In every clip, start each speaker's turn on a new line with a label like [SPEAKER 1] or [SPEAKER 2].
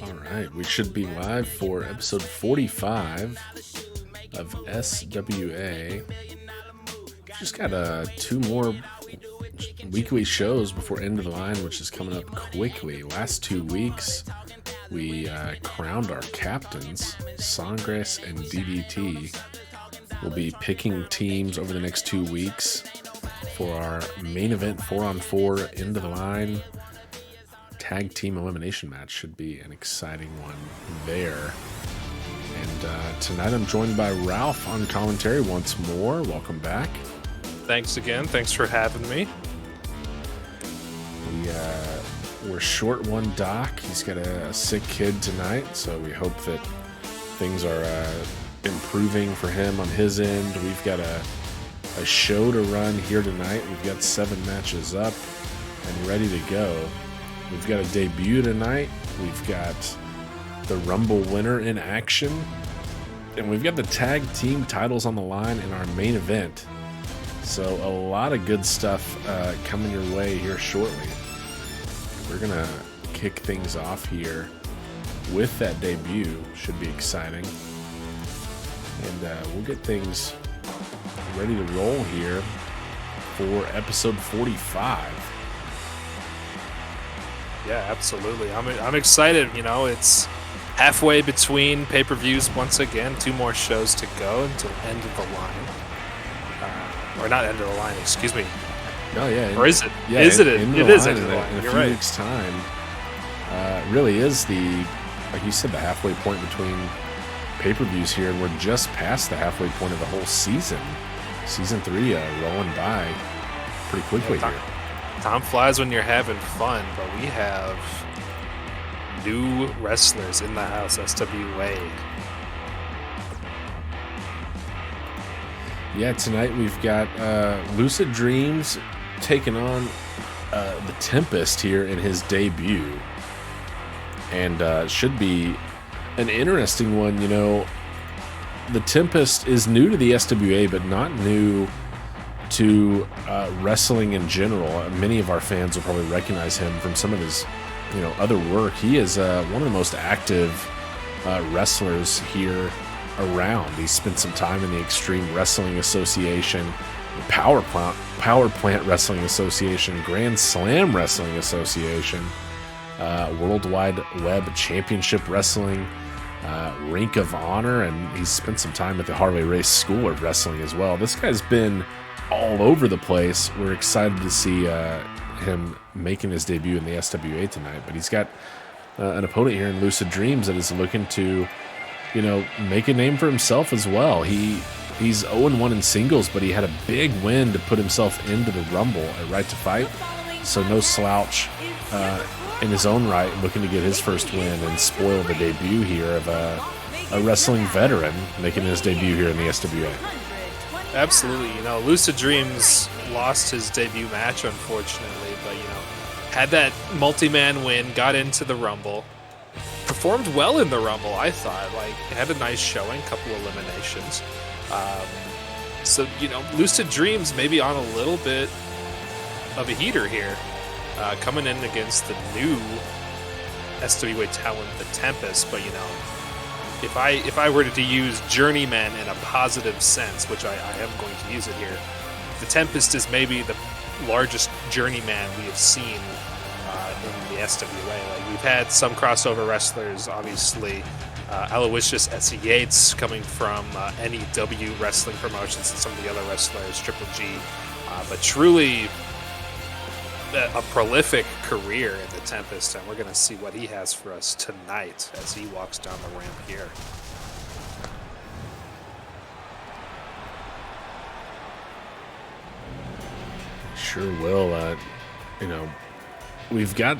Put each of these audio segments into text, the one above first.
[SPEAKER 1] All right, we should be live for episode 45 of SWA. Just got two more weekly shows before End of the Line, which is coming up quickly. Last 2 weeks, we crowned our captains, Songres and DDT. We'll be picking teams over the next 2 weeks for our main event 4-on-4 End of the Line tag team elimination match. Should be an exciting one there. And tonight I'm joined by Ralph on commentary once more. Welcome back.
[SPEAKER 2] Thanks again. Thanks for having me.
[SPEAKER 1] We're short one Doc. He's got a sick kid tonight, so we hope that things are improving for him on his end. We've got a show to run here tonight. We've got 7 matches up and ready to go. We've got a debut tonight. We've got the Rumble winner in action. And we've got the tag team titles on the line in our main event. So a lot of good stuff coming your way here shortly. We're going to kick things off here with that debut. Should be exciting. And we'll get things ready to roll here for episode 45.
[SPEAKER 2] Yeah, absolutely. I'm excited. You know, it's halfway between pay-per-views once again. 2 more shows to go until end of the line. Or not end of the line, excuse me.
[SPEAKER 1] Oh, yeah.
[SPEAKER 2] Or is it?
[SPEAKER 1] Yeah,
[SPEAKER 2] is it? It is end of
[SPEAKER 1] in
[SPEAKER 2] the line.
[SPEAKER 1] a
[SPEAKER 2] You're
[SPEAKER 1] few
[SPEAKER 2] right.
[SPEAKER 1] weeks' time. It really is like you said, the halfway point between pay-per-views here, and we're just past the halfway point of the whole season. Season 3 rolling by pretty quickly here.
[SPEAKER 2] Time flies when you're having fun, but we have new wrestlers in the house, SWA.
[SPEAKER 1] Yeah, tonight we've got Lucid Dreams taking on the Tempest here in his debut. And should be an interesting one. You know, the Tempest is new to the SWA, but not new to wrestling in general. Many of our fans will probably recognize him from some of his, other work. He is one of the most active wrestlers here around. He spent some time in the Extreme Wrestling Association, the Power Plant Wrestling Association, Grand Slam Wrestling Association, Worldwide Web Championship Wrestling, Rink of Honor, and he's spent some time at the Harley Race School of Wrestling as well. This guy's been all over the place. We're excited to see him making his debut in the SWA tonight, but he's got an opponent here in Lucid Dreams that is looking to, make a name for himself as well. He's 0-1 in singles, but he had a big win to put himself into the Rumble at Right to Fight, so no slouch in his own right, looking to get his first win and spoil the debut here of a wrestling veteran making his debut here in the SWA.
[SPEAKER 2] Absolutely. Lucid Dreams lost his debut match, unfortunately, but, had that multi-man win, got into the Rumble, performed well in the Rumble, I thought. Like, had a nice showing, couple eliminations. So, Lucid Dreams maybe on a little bit of a heater here, coming in against the new SWA talent, the Tempest, but, if I were to use journeyman in a positive sense, which I am going to use it here, the Tempest is maybe the largest journeyman we have seen in the SWA. Like, we've had some crossover wrestlers, obviously, Aloysius S. Yates coming from NEW wrestling promotions and some of the other wrestlers, Triple G, but truly a prolific career in the Tempest, and we're going to see what he has for us tonight as he walks down the ramp here.
[SPEAKER 1] Sure will. We've got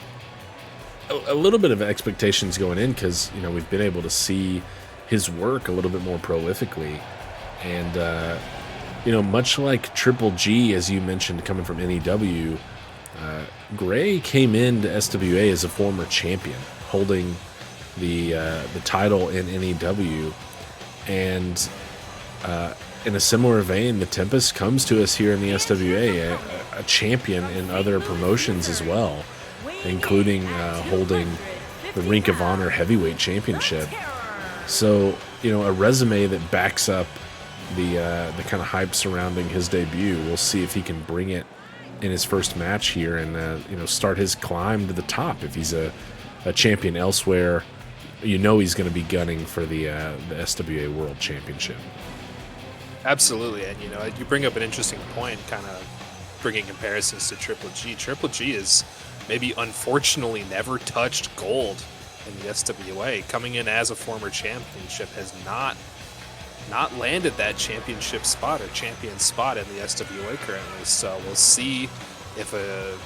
[SPEAKER 1] a little bit of expectations going in because, we've been able to see his work a little bit more prolifically. And, much like Triple G, as you mentioned, coming from NEW, Gray came into SWA as a former champion, holding the title in NEW, and in a similar vein, the Tempest comes to us here in the SWA, a champion in other promotions as well, including holding the Ring of Honor Heavyweight Championship. So, a resume that backs up the kind of hype surrounding his debut. We'll see if he can bring it in his first match here and, start his climb to the top. If he's a champion elsewhere, he's going to be gunning for the SWA World Championship.
[SPEAKER 2] Absolutely, and you bring up an interesting point, kind of bringing comparisons to Triple G. Triple G is maybe unfortunately never touched gold in the SWA. Coming in as a former championship, has not landed that championship spot or champion spot in the SWA currently. So we'll see if a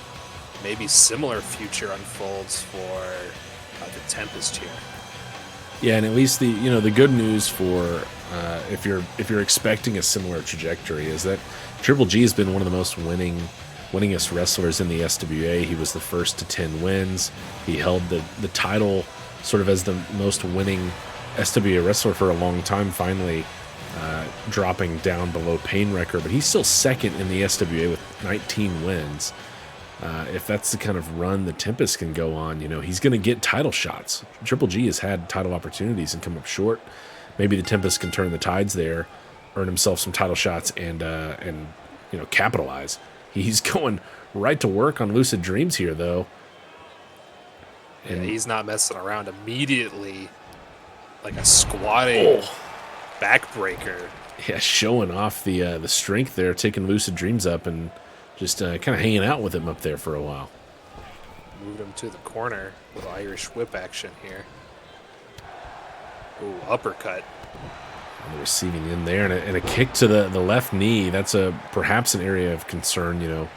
[SPEAKER 2] maybe similar future unfolds for the Tempest here.
[SPEAKER 1] Yeah, and at least the good news for if you're expecting a similar trajectory is that Triple G has been one of the most winningest wrestlers in the SWA. He was the first to 10 wins. He held the title sort of as the most winning SWA wrestler for a long time, finally dropping down below Pain record, but he's still second in the SWA with 19 wins. If that's the kind of run the Tempest can go on, he's going to get title shots. Triple G has had title opportunities and come up short. Maybe the Tempest can turn the tides there, earn himself some title shots, and capitalize. He's going right to work on Lucid Dreams here, though.
[SPEAKER 2] And he's not messing around. Immediately, like a squatting backbreaker.
[SPEAKER 1] Yeah, showing off the strength there, taking Lucid Dreams up and just kind of hanging out with him up there for a while.
[SPEAKER 2] Moved him to the corner with Irish whip action here. Ooh, uppercut.
[SPEAKER 1] On the receiving end there, and a kick to the left knee. That's perhaps an area of concern.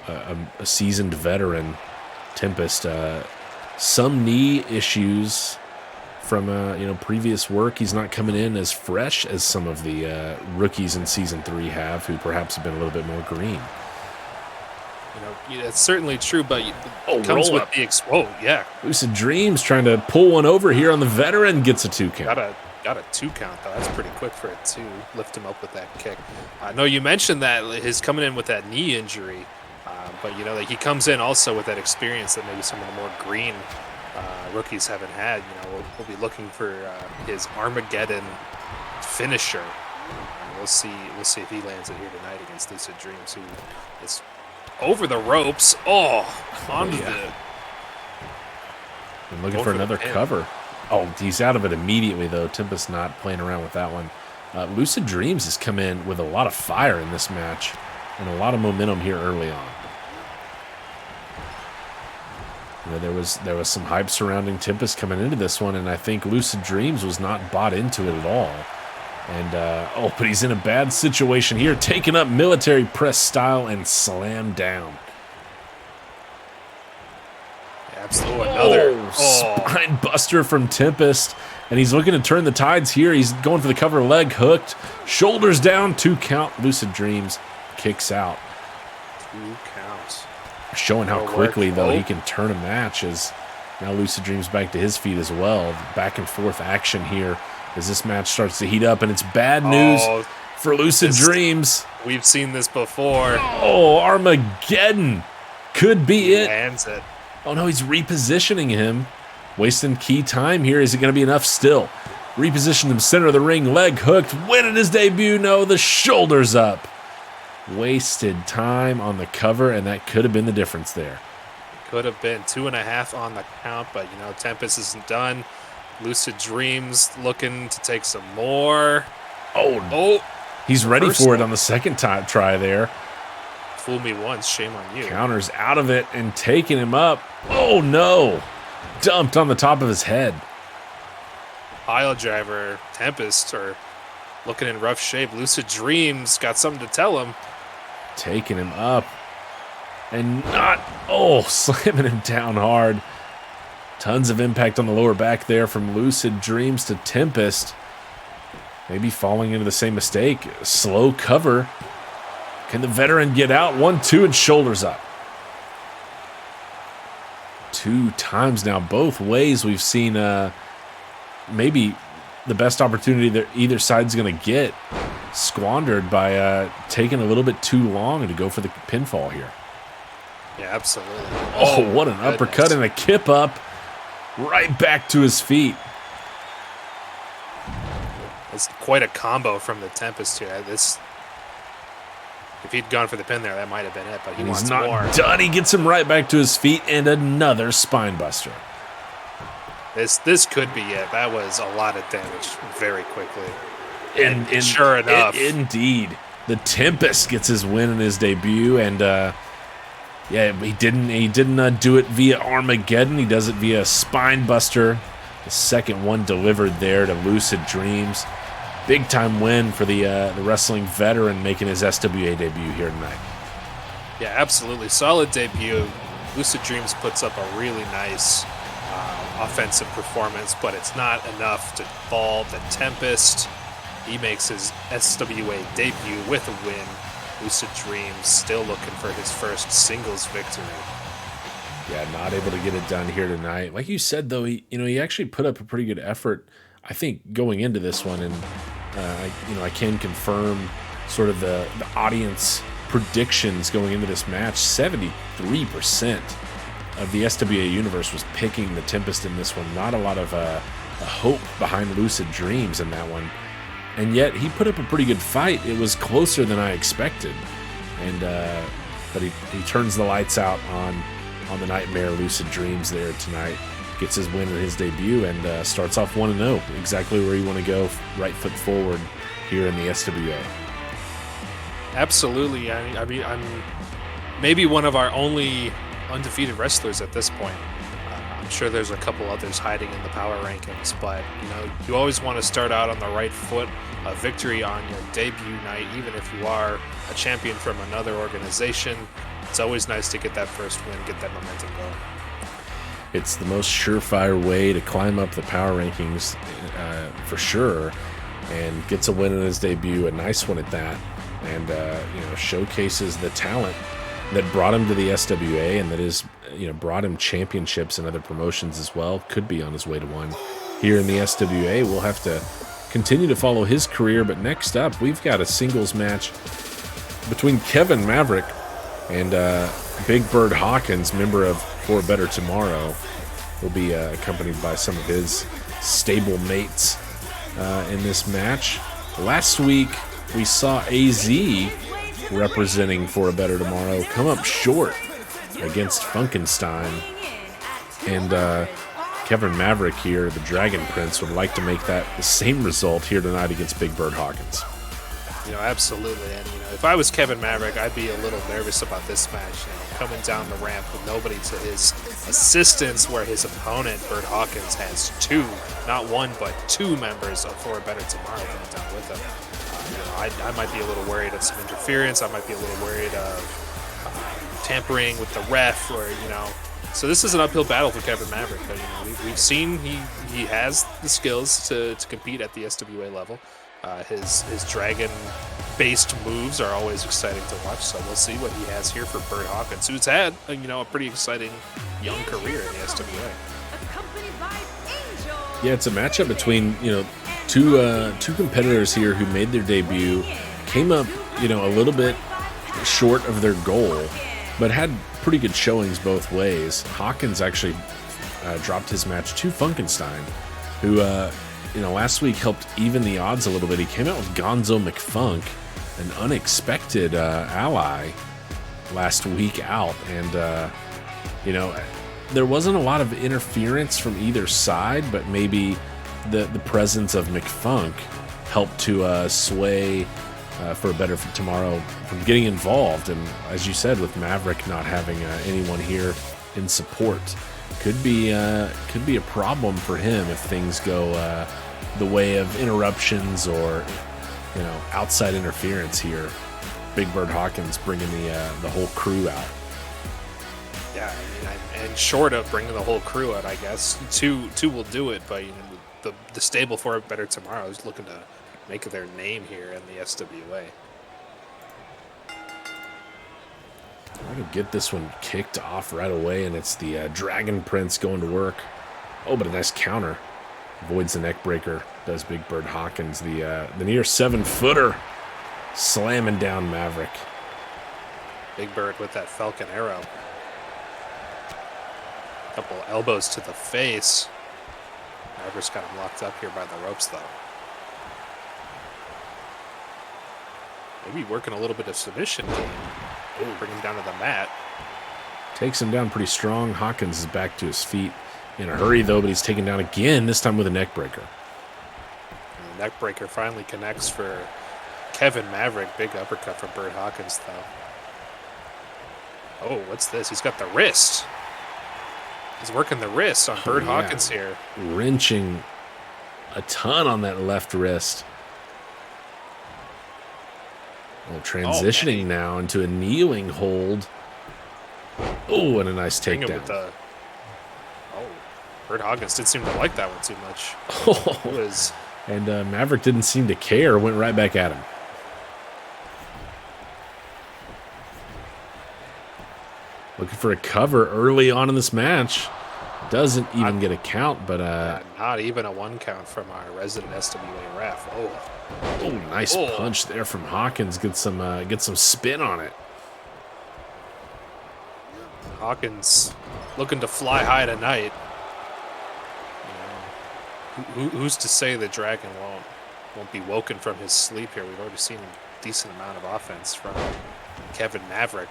[SPEAKER 1] A seasoned veteran, Tempest. Some knee issues from previous work. He's not coming in as fresh as some of the rookies in Season 3 have, who perhaps have been a little bit more green.
[SPEAKER 2] It's certainly true, but it comes with the yeah.
[SPEAKER 1] Lucid Dreams trying to pull one over here on the veteran, gets a 2 count.
[SPEAKER 2] Got a 2 count, though. That's pretty quick for it, too. Lift him up with that kick. I know you mentioned that his coming in with that knee injury, but he comes in also with that experience that maybe some of the more green rookies haven't had. We'll be looking for his Armageddon finisher. We'll see if he lands it here tonight against Lucid Dreams, who is over the ropes. Onto the.
[SPEAKER 1] And looking for another cover. Oh, he's out of it immediately, though. Tempest not playing around with that one. Lucid Dreams has come in with a lot of fire in this match and a lot of momentum here early on. There was some hype surrounding Tempest coming into this one, and I think Lucid Dreams was not bought into it at all. And but he's in a bad situation here, taking up military press style and slam down.
[SPEAKER 2] Absolutely, another
[SPEAKER 1] spine buster from Tempest, and he's looking to turn the tides here. He's going for the cover, leg hooked, shoulders down, 2 count. Lucid Dreams kicks out.
[SPEAKER 2] 2 counts.
[SPEAKER 1] Showing how quickly, though, he can turn a match, as now Lucid Dreams back to his feet as well. Back and forth action here as this match starts to heat up, and it's bad news for Lucid Dreams.
[SPEAKER 2] We've seen this before.
[SPEAKER 1] Armageddon could be it.
[SPEAKER 2] Lands it.
[SPEAKER 1] Oh, no, he's repositioning him. Wasting key time here. Is it going to be enough still? Repositioned him center of the ring, leg hooked, winning his debut. No, the shoulders up. Wasted time on the cover, and that could have been the difference there.
[SPEAKER 2] Could have been 2.5 on the count, but Tempest isn't done. Lucid Dreams looking to take some more.
[SPEAKER 1] He's ready for it on the second try there.
[SPEAKER 2] Fool me once, shame on you.
[SPEAKER 1] Counters out of it and taking him up. Oh no! Dumped on the top of his head.
[SPEAKER 2] Pile driver, Tempest are looking in rough shape. Lucid Dreams got something to tell him.
[SPEAKER 1] Taking him up. And slamming him down hard. Tons of impact on the lower back there from Lucid Dreams to Tempest. Maybe falling into the same mistake. Slow cover. Can the veteran get out? 1-2 and shoulders up. 2 times now, both ways we've seen maybe the best opportunity that either side's going to get squandered by taking a little bit too long to go for the pinfall here.
[SPEAKER 2] Yeah, absolutely.
[SPEAKER 1] What an uppercut and a kip up. right back to his feet.
[SPEAKER 2] It's quite a combo from the Tempest here. If he'd gone for the pin there, that might have been it, but he wants
[SPEAKER 1] He's not
[SPEAKER 2] more.
[SPEAKER 1] done. He gets him right back to his feet, and another spine buster.
[SPEAKER 2] This could be it. That was a lot of damage very quickly.
[SPEAKER 1] And
[SPEAKER 2] sure enough.
[SPEAKER 1] Indeed. The Tempest gets his win in his debut, and he didn't do it via Armageddon. He does it via spine buster. The second one delivered there to Lucid Dreams. Big time win for the wrestling veteran making his SWA debut here tonight.
[SPEAKER 2] Yeah, absolutely. Solid debut. Lucid Dreams puts up a really nice offensive performance, but it's not enough to fall the Tempest. He makes his SWA debut with a win. Lucid Dreams still looking for his first singles victory.
[SPEAKER 1] Yeah, not able to get it done here tonight. Like you said, though, he actually put up a pretty good effort, I think, going into this one, and I can confirm sort of the audience predictions going into this match. 73% of the SWA universe was picking the Tempest in this one. Not a lot of a hope behind Lucid Dreams in that one. And yet he put up a pretty good fight. It was closer than I expected. And but he turns the lights out on the Nightmare Lucid Dreams there tonight. Gets his win in his debut and starts off 1-0. Exactly where you want to go, right foot forward here in the SWA.
[SPEAKER 2] Absolutely. I mean, I'm maybe one of our only undefeated wrestlers at this point. I'm sure there's a couple others hiding in the power rankings, but you always want to start out on the right foot. A victory on your debut night, even if you are a champion from another organization, it's always nice to get that first win, get that momentum going.
[SPEAKER 1] It's the most surefire way to climb up the power rankings for sure, and gets a win in his debut, a nice one at that, and showcases the talent that brought him to the SWA and that is brought him championships and other promotions as well. Could be on his way to one here in the SWA. We'll have to continue to follow his career, but next up we've got a singles match between Kevin Maverick and Big Bird Hawkins, member of For a Better Tomorrow. Will be accompanied by some of his stable mates in this match. Last week we saw AZ representing For a Better Tomorrow come up short against Funkenstein, and Kevin Maverick here, the Dragon Prince, would like to make that the same result here tonight against Big Bird Hawkins.
[SPEAKER 2] Absolutely. And if I was Kevin Maverick, I'd be a little nervous about this match. Coming down the ramp with nobody to his assistance, where his opponent Bird Hawkins has two, not one but two members of For a Better Tomorrow coming down with him. I might be a little worried of some interference. I might be a little worried of tampering with the ref, or So this is an uphill battle for Kevin Maverick, but we've seen he has the skills to compete at the SWA level. His dragon-based moves are always exciting to watch, so we'll see what he has here for Bird Hawkins, who's had a pretty exciting young career in the SWA.
[SPEAKER 1] Yeah, it's a matchup between two competitors here who made their debut, came up a little bit short of their goal, but had pretty good showings both ways. Hawkins actually dropped his match to Funkenstein, who last week helped even the odds a little bit. He came out with Gonzo McFunk, an unexpected ally last week out, and there wasn't a lot of interference from either side, but maybe the presence of McFunk helped to sway For a Better Tomorrow from getting involved. And as you said, with Maverick not having anyone here in support, could be a problem for him if things go the way of interruptions or outside interference here. Big Bird Hawkins bringing the whole crew out.
[SPEAKER 2] Yeah, and short of bringing the whole crew out, I guess two will do it. But the stable For a Better Tomorrow is looking to make their name here in the SWA.
[SPEAKER 1] I can get this one kicked off right away, and it's the Dragon Prince going to work. Oh, but a nice counter. Avoids the neck breaker, does Big Bird Hawkins. The near 7-footer slamming down Maverick.
[SPEAKER 2] Big Bird with that Falcon Arrow. Couple elbows to the face. Maverick's got him locked up here by the ropes, though. Maybe working a little bit of submission game. Oh, bring him down to the mat.
[SPEAKER 1] Takes him down pretty strong. Hawkins is back to his feet in a hurry, though, but he's taken down again, this time with a neck breaker.
[SPEAKER 2] And the neck breaker finally connects for Kevin Maverick. Big uppercut from Bert Hawkins, though. Oh, what's this? He's got the wrist. He's working the wrist on Bert Hawkins here.
[SPEAKER 1] Wrenching a ton on that left wrist. Well, transitioning now into a kneeling hold. Oh, and a nice takedown.
[SPEAKER 2] Bert Hawkins didn't seem to like that one too much.
[SPEAKER 1] And Maverick didn't seem to care. Went right back at him. Looking for a cover early on in this match. Doesn't even get a count, but
[SPEAKER 2] not even a 1 count from our resident SWA ref.
[SPEAKER 1] Oh, nice punch there from Hawkins. Get some spin on it.
[SPEAKER 2] Hawkins looking to fly high tonight. Who's to say the Dragon won't be woken from his sleep here? We've already seen a decent amount of offense from Kevin Maverick.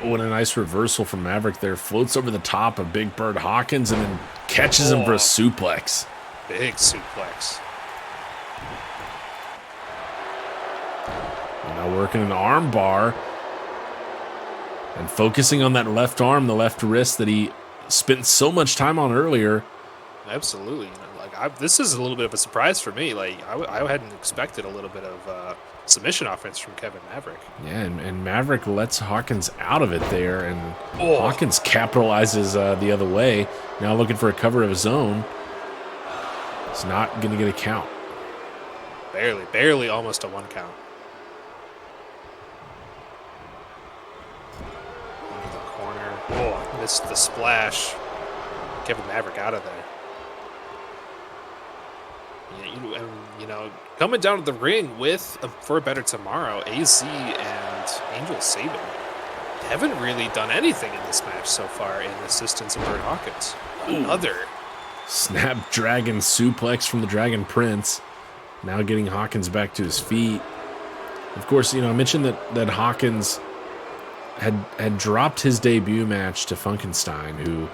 [SPEAKER 1] Oh, and a nice reversal from Maverick there. Floats over the top of Big Bird Hawkins and then catches him for a suplex.
[SPEAKER 2] Big suplex.
[SPEAKER 1] Now working an arm bar. And focusing on that left arm, the left wrist that he spent so much time on earlier.
[SPEAKER 2] Absolutely. This is a little bit of a surprise for me. I hadn't expected a little bit of submission offense from Kevin Maverick.
[SPEAKER 1] Yeah, and Maverick lets Hawkins out of it there, and Hawkins capitalizes the other way. Now looking for a cover of his own. He's not going to get a count.
[SPEAKER 2] Barely almost a 1 count. Into the corner. Missed the splash. Kevin Maverick out of there. Coming down to the ring with For a Better Tomorrow, AZ and Angel Sabin haven't really done anything in this match so far in assistance of Bert Hawkins. Another
[SPEAKER 1] Snapdragon suplex from the Dragon Prince. Now getting Hawkins back to his feet. Of course, I mentioned that Hawkins had dropped his debut match to Funkenstein, who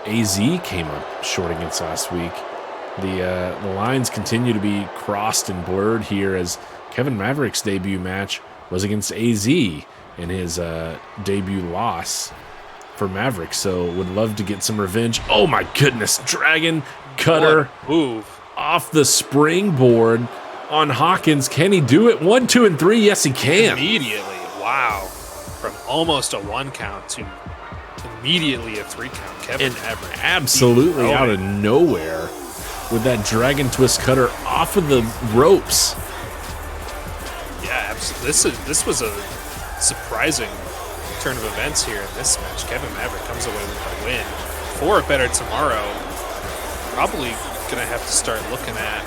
[SPEAKER 1] AZ came up short against last week. The lines continue to be crossed and blurred here as Kevin Maverick's debut match was against AZ in his debut loss for Maverick. So would love to get some revenge. Oh my goodness, Dragon Cutter
[SPEAKER 2] move
[SPEAKER 1] off the springboard on Hawkins. Can he do it? 1, 2, and 3. Yes, he can.
[SPEAKER 2] Immediately. Wow. From almost a 1 count to immediately a 3 count. Kevin Maverick
[SPEAKER 1] absolutely out of nowhere with that Dragon Twist Cutter off of the ropes.
[SPEAKER 2] Yeah, absolutely. This was a surprising turn of events here in this match. Kevin Maverick comes away with a win. For a Better Tomorrow, probably going to have to start looking at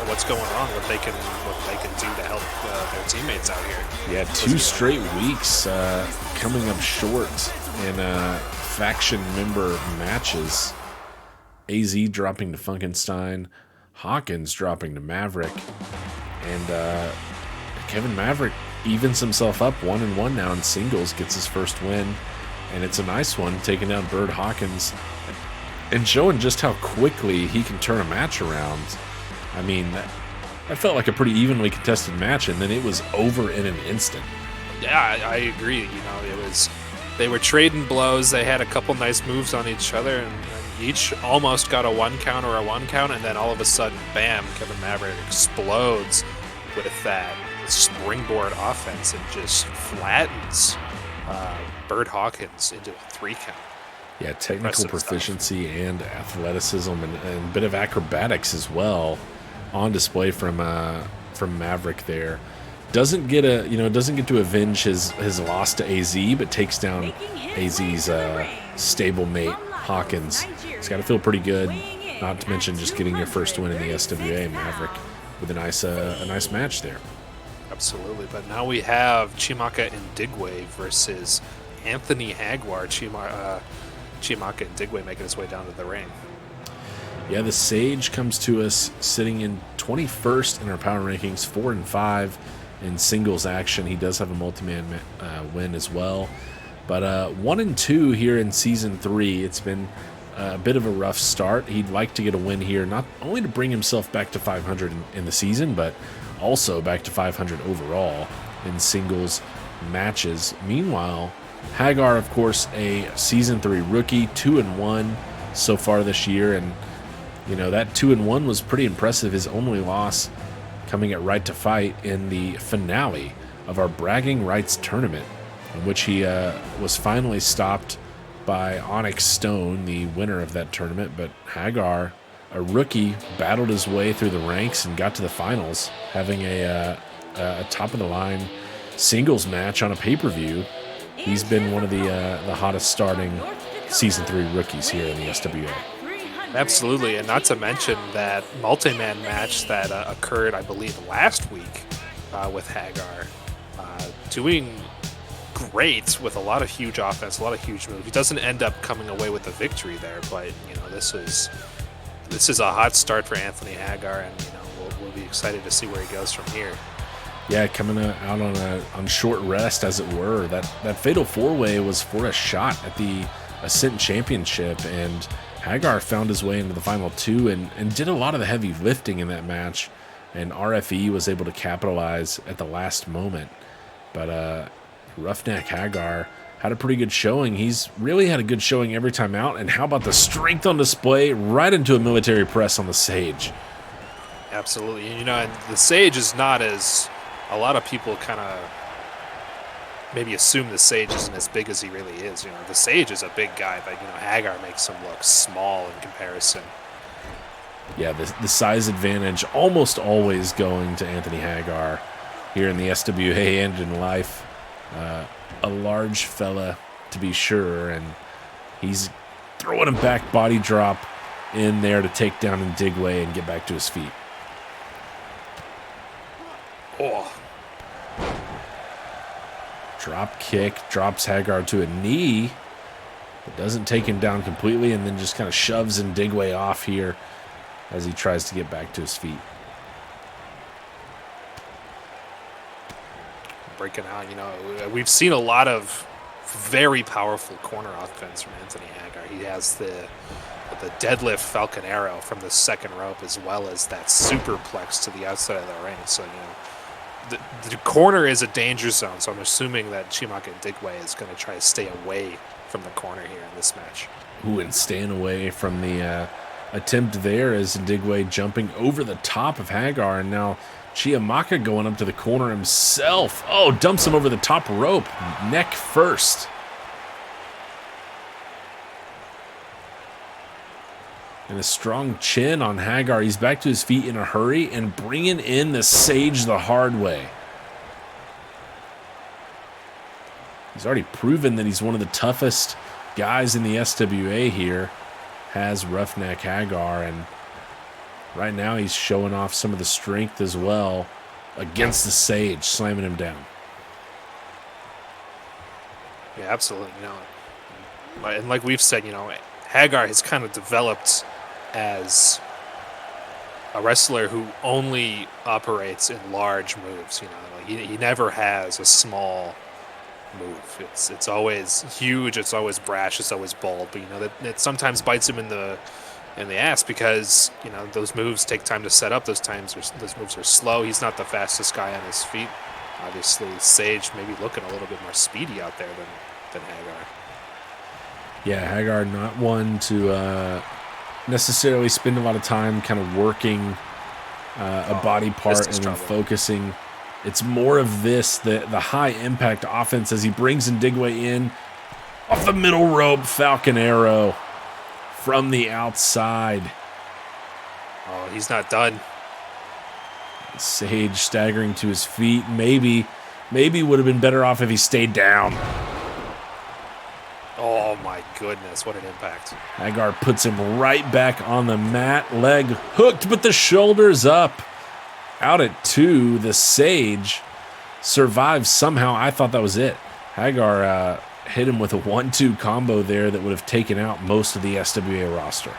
[SPEAKER 2] what's going on, what they can do to help their teammates out here.
[SPEAKER 1] Yeah, 2 straight weeks coming up short in faction member matches. AZ dropping to Funkenstein, Hawkins dropping to Maverick, and Kevin Maverick evens himself up 1-1 now in singles, gets his first win, and it's a nice one, taking down Bird Hawkins and showing just how quickly he can turn a match around. I mean, that felt like a pretty evenly contested match, and then it was over in an instant.
[SPEAKER 2] Yeah, I agree. They were trading blows. They had a couple nice moves on each other, and each almost got a 1 count or a 1 count, and then all of a sudden, bam, Kevin Maverick explodes with that springboard offense and just flattens Bird Hawkins into a 3 count.
[SPEAKER 1] Yeah, technical proficiency and athleticism and a bit of acrobatics as well on display from Maverick there. Doesn't get to avenge his loss to AZ, but takes down AZ's stablemate Hawkins. It's got to feel pretty good. Not to mention just getting your first win in the SWA, Maverick, with a nice match there.
[SPEAKER 2] Absolutely. But now we have Chimaka Ndigwe versus Anthony Hagar. Chimaka Ndigwe making his way down to the ring.
[SPEAKER 1] Yeah, the Sage comes to us sitting in 21st in our power rankings, 4-5 in singles action. He does have a multi-man win as well. But 1-2 here in Season 3. It's been a bit of a rough start. He'd like to get a win here, not only to bring himself back to 500 in the season, but also back to 500 overall in singles matches. Meanwhile, Hagar, of course, a Season 3 rookie, 2-1 so far this year, and you know, that 2-1 was pretty impressive. His only loss coming at Right to Fight in the finale of our Bragging Rights tournament, in which he was finally stopped by Onyx Stone, the winner of that tournament. But Hagar, a rookie, battled his way through the ranks and got to the finals, having a top-of-the-line singles match on a pay-per-view. He's been one of the hottest starting Season 3 rookies here in the SWA.
[SPEAKER 2] Absolutely, and not to mention that multi-man match that occurred, I believe, last week with Hagar, doing great with a lot of huge offense, a lot of huge moves. He doesn't end up coming away with the victory there, but you know, this is a hot start for Anthony Hagar, and you know, we'll be excited to see where he goes from here.
[SPEAKER 1] Yeah, coming out on short rest, as it were. That fatal four-way was for a shot at the Ascent Championship, and Hagar found his way into the final two and did a lot of the heavy lifting in that match, and RFE was able to capitalize at the last moment. But Roughneck Hagar had a pretty good showing. He's really had a good showing every time out, and how about the strength on display right into a military press on the Sage?
[SPEAKER 2] Absolutely. You know, and the Sage is not as a lot of people kind of maybe assume the Sage isn't as big as he really is. You know, the Sage is a big guy, but, you know, Hagar makes him look small in comparison.
[SPEAKER 1] Yeah, the size advantage almost always going to Anthony Hagar here in the SWA and in life. A large fella, to be sure, and he's throwing a back body drop in there to take down Ndigwe and get back to his feet.
[SPEAKER 2] Oh.
[SPEAKER 1] Drop kick, drops Hagar to a knee, but doesn't take him down completely, and then just kind of shoves Ndigwe off here as he tries to get back to his feet.
[SPEAKER 2] Breaking out, you know, we've seen a lot of very powerful corner offense from Anthony Hagar. He has the deadlift Falcon Arrow from the second rope, as well as that superplex to the outside of the ring. So, you know, the corner is a danger zone, so I'm assuming that Chimaka Ndigwe is going to try to stay away from the corner here in this match.
[SPEAKER 1] Ooh, and staying away from the attempt there is Ndigwe jumping over the top of Hagar, and now Chimaka going up to the corner himself. Oh, dumps him over the top rope, neck first. And a strong chin on Hagar. He's back to his feet in a hurry and bringing in the Sage the hard way. He's already proven that he's one of the toughest guys in the SWA here, has Roughneck Hagar, and right now he's showing off some of the strength as well against the Sage, slamming him down.
[SPEAKER 2] Yeah, absolutely. You know, and like we've said, you know, Hagar has kind of developed as a wrestler who only operates in large moves. You know, like he never has a small move. It's always huge. It's always brash. It's always bold. But you know that it sometimes bites him in the ass because you know those moves take time to set up. Those moves are slow. He's not the fastest guy on his feet. Obviously, Sage maybe looking a little bit more speedy out there than Hagar.
[SPEAKER 1] Yeah, Hagar not one to necessarily spend a lot of time kind of working a body part and then focusing. It's more of this, the high impact offense as he brings Ndigwe in off the middle rope, Falcon Arrow from the outside.
[SPEAKER 2] Oh, he's not done.
[SPEAKER 1] Sage staggering to his feet. Maybe would have been better off if he stayed down.
[SPEAKER 2] Oh my goodness, what an impact.
[SPEAKER 1] Hagar puts him right back on the mat, leg hooked, but the shoulders up. Out at 2, the Sage survives somehow. I thought that was it. Hagar hit him with a 1-2 combo there that would have taken out most of the SWA roster.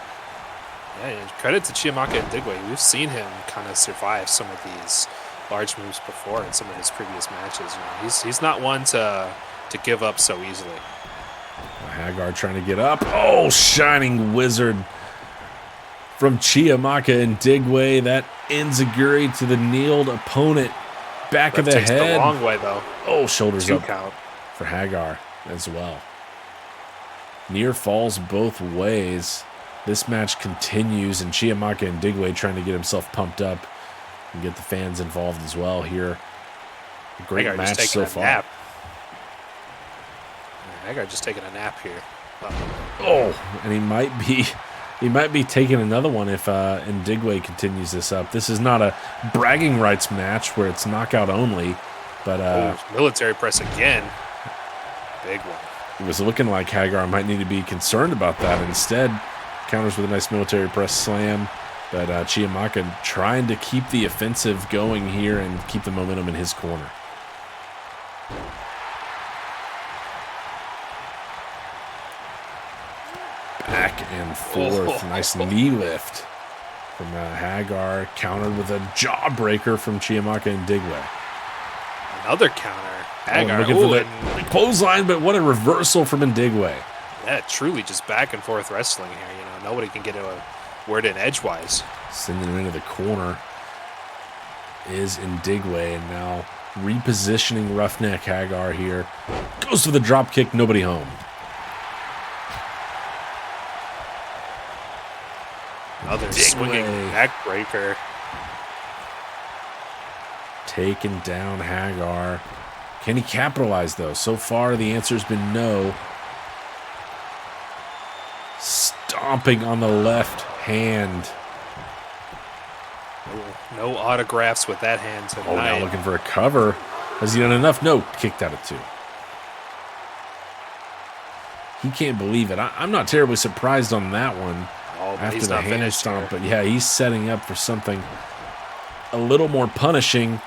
[SPEAKER 2] Yeah, and credit to Chiamaka and Digwe. We've seen him kind of survive some of these large moves before in some of his previous matches. You know, he's not one to give up so easily.
[SPEAKER 1] Hagar trying to get up. Oh, shining wizard from Chiamaka and Digwe. That enziguri to the kneeled opponent. Back of the
[SPEAKER 2] takes
[SPEAKER 1] head.
[SPEAKER 2] The wrong way, though.
[SPEAKER 1] Oh, shoulders
[SPEAKER 2] 2
[SPEAKER 1] up
[SPEAKER 2] count
[SPEAKER 1] for Hagar as well. Near falls both ways. This match continues, and Chiamaka and Digwe trying to get himself pumped up and get the fans involved as well here. A great
[SPEAKER 2] Hagar
[SPEAKER 1] match so far.
[SPEAKER 2] Nap. Hagar just taking a nap here.
[SPEAKER 1] Oh, and he might be taking another one if Ndigwe continues this up. This is not a bragging rights match where it's knockout only, but
[SPEAKER 2] military press again. Big one.
[SPEAKER 1] It was looking like Hagar might need to be concerned about that. Instead, counters with a nice military press slam, but Chiamaka trying to keep the offensive going here and keep the momentum in his corner. Back and forth. Nice knee lift from Hagar, countered with a jawbreaker from Chiamaka and Digwe.
[SPEAKER 2] Another counter. Hagar
[SPEAKER 1] looking for the clothesline, but what a reversal from Ndigwe.
[SPEAKER 2] Yeah, truly just back and forth wrestling here. You know, nobody can get a word in edgewise.
[SPEAKER 1] Sending him into the corner is Ndigwe, and now repositioning Roughneck Hagar here. Goes for the drop kick, nobody home.
[SPEAKER 2] Another swinging backbreaker.
[SPEAKER 1] Taking down Hagar. Can he capitalize, though? So far, the answer's been no. Stomping on the left hand.
[SPEAKER 2] No autographs with that hand tonight.
[SPEAKER 1] Oh, now looking for a cover. Has he done enough? No, kicked out at 2. He can't believe it. I'm not terribly surprised on that one.
[SPEAKER 2] Oh, but
[SPEAKER 1] after
[SPEAKER 2] he's
[SPEAKER 1] the
[SPEAKER 2] not
[SPEAKER 1] hand
[SPEAKER 2] finished
[SPEAKER 1] stomp,
[SPEAKER 2] here.
[SPEAKER 1] but yeah, he's setting up for something a little more punishing.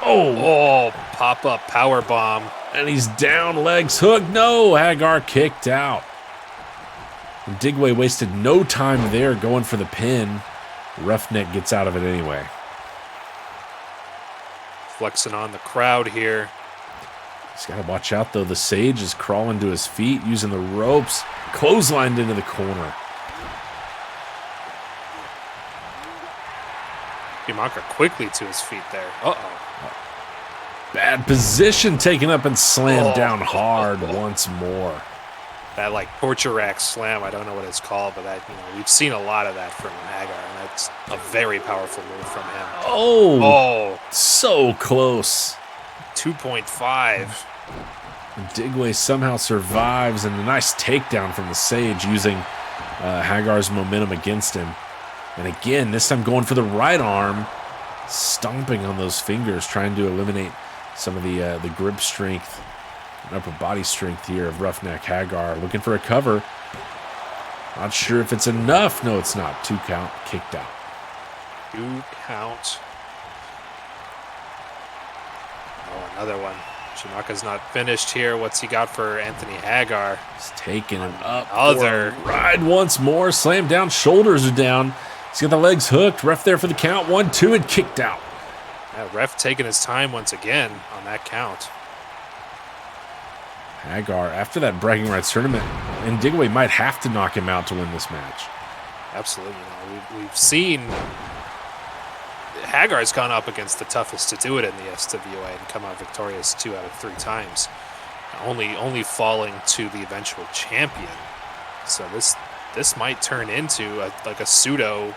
[SPEAKER 2] Oh, pop-up power bomb.
[SPEAKER 1] And he's down, legs hooked. No, Hagar kicked out. And Digwe wasted no time there going for the pin. Roughneck gets out of it anyway.
[SPEAKER 2] Flexing on the crowd here.
[SPEAKER 1] He's got to watch out, though. The Sage is crawling to his feet, using the ropes. Clotheslined into the corner.
[SPEAKER 2] Chiamaka quickly to his feet there. Uh-oh.
[SPEAKER 1] Bad position taken up and slammed down hard once more.
[SPEAKER 2] That like torture rack slam, I don't know what it's called, but that, you know, we've seen a lot of that from Hagar, and that's a very powerful move from him.
[SPEAKER 1] Oh, so close.
[SPEAKER 2] 2.5.
[SPEAKER 1] Digwe somehow survives, and a nice takedown from the Sage using Hagar's momentum against him. And again, this time going for the right arm, stomping on those fingers, trying to eliminate some of the grip strength and upper body strength here of Roughneck Hagar. Looking for a cover. Not sure if it's enough. No, it's not. 2 count, kicked out.
[SPEAKER 2] 2 count. Oh, another one. Chiamaka's not finished here. What's he got for Anthony Hagar?
[SPEAKER 1] He's taking him up.
[SPEAKER 2] Other
[SPEAKER 1] ride once more. Slam down. Shoulders are down. He's got the legs hooked. Ref there for the count. 1-2 and kicked out.
[SPEAKER 2] Yeah, ref taking his time once again on that count.
[SPEAKER 1] Hagar, after that bragging rights tournament, and Digwe might have to knock him out to win this match.
[SPEAKER 2] Absolutely. You know, we've seen Hagar's gone up against the toughest to do it in the SWA and come out victorious 2 out of 3 times, only falling to the eventual champion. So this might turn into a pseudo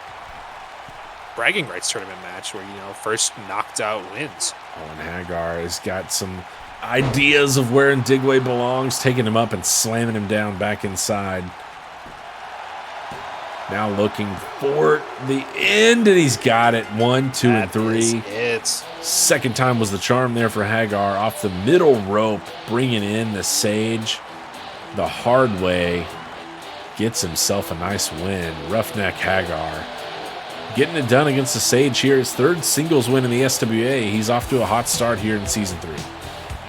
[SPEAKER 2] bragging rights tournament match where, you know, first knocked out wins.
[SPEAKER 1] Oh, and Hagar has got some ideas of where Ndigwe belongs, taking him up and slamming him down back inside. Now looking for the end, and he's got it. 1, 2, and 3. Second time was the charm there for Hagar. Off the middle rope, bringing in the Sage the hard way. Gets himself a nice win. Roughneck Hagar getting it done against the Sage here. His third singles win in the SWA. He's off to a hot start here in Season 3.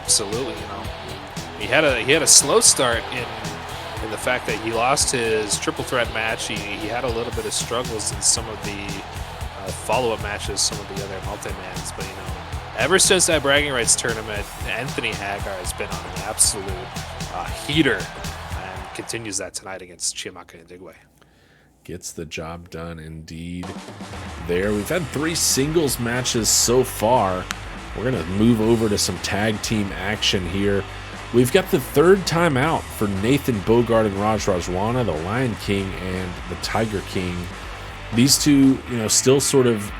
[SPEAKER 2] Absolutely, he had a slow start in the fact that he lost his triple threat match. He had a little bit of struggles in some of the follow-up matches, some of the other multi-mans, but ever since that bragging rights tournament, Anthony Hagar has been on an absolute heater, and continues that tonight against Chiamaka Ndigwe.
[SPEAKER 1] Gets the job done indeed there. We've had 3 singles matches so far. We're going to move over to some tag team action here. We've got the third time out for Nathan Bogard and Raj Rajwana, the Lion King and the Tiger King. These two, still sort of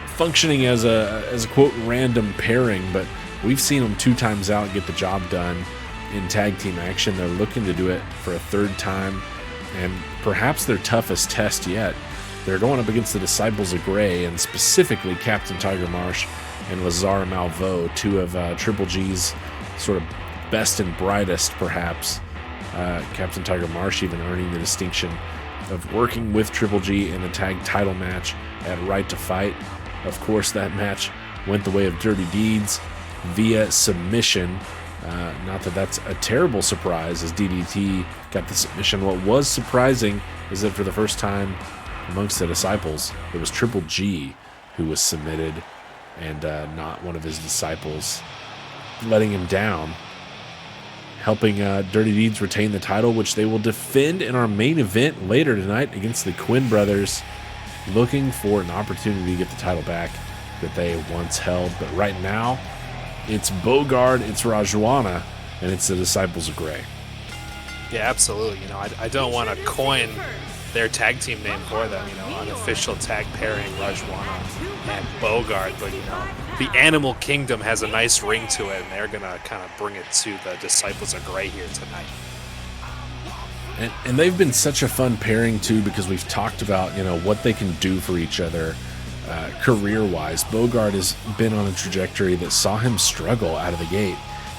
[SPEAKER 1] functioning as a quote random pairing, but we've seen them 2 times out get the job done in tag team action. They're looking to do it for a third time, and perhaps their toughest test yet. They're going up against the Disciples of Grey, and specifically Captain Tiger Marsh and Lazar Malveaux, 2 of Triple G's sort of best and brightest, perhaps. Captain Tiger Marsh even earning the distinction of working with Triple G in the tag title match at Right to Fight. Of course, that match went the way of Dirty Deeds via submission. Not that that's a terrible surprise, as DDT got the submission. What was surprising is that for the first time amongst the Disciples, it was Triple G who was submitted, and not one of his disciples, letting him down, helping Dirty Deeds retain the title, which they will defend in our main event later tonight against the Quinn brothers, looking for an opportunity to get the title back that they once held. But right now, it's Bogard, it's Rajwana, and it's the Disciples of Grey.
[SPEAKER 2] Yeah, absolutely. I don't want to coin their tag team name for them, unofficial tag pairing, Rajwana and Bogard, but the Animal Kingdom has a nice ring to it, and they're gonna kind of bring it to the Disciples of Grey here tonight.
[SPEAKER 1] And they've been such a fun pairing too, because we've talked about what they can do for each other career-wise. Bogard has been on a trajectory that saw him struggle out of the gate,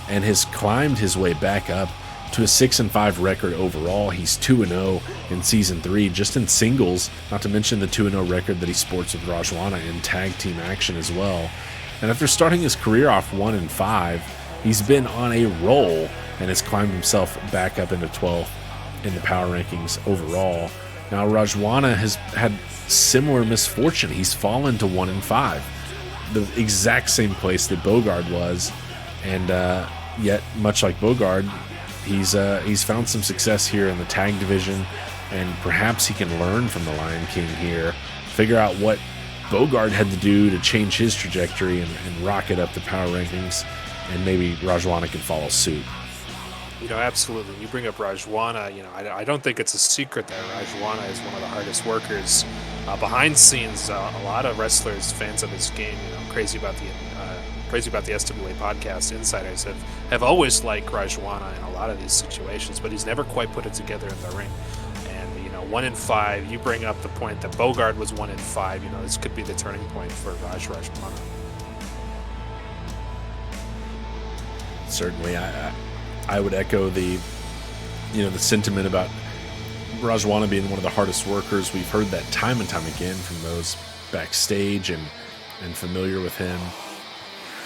[SPEAKER 1] and has climbed his way back up to a 6-5 record overall. He's 2-0 in Season 3, just in singles, not to mention the 2-0 record that he sports with Rajwana in tag team action as well. And after starting his career off 1-5, he's been on a roll and has climbed himself back up into 12th in the power rankings overall. Now Rajwana has had similar misfortune. He's fallen to 1-5, the exact same place that Bogard was, and yet, much like Bogard, he's found some success here in the tag division, and perhaps he can learn from the Lion King here, figure out what Bogard had to do to change his trajectory and rocket up the power rankings, and maybe Rajwana can follow suit.
[SPEAKER 2] Absolutely. You bring up Rajwana, I don't think it's a secret that Rajwana is one of the hardest workers behind scenes. A lot of wrestlers, fans of his game, crazy about the SWA podcast insiders have always liked Rajwana in a lot of these situations, but he's never quite put it together in the ring. And 1-5, you bring up the point that Bogard was 1-5. This could be the turning point for Rajwana.
[SPEAKER 1] Certainly, I would echo the sentiment about Rajwana being one of the hardest workers. We've heard that time and time again from those backstage and familiar with him.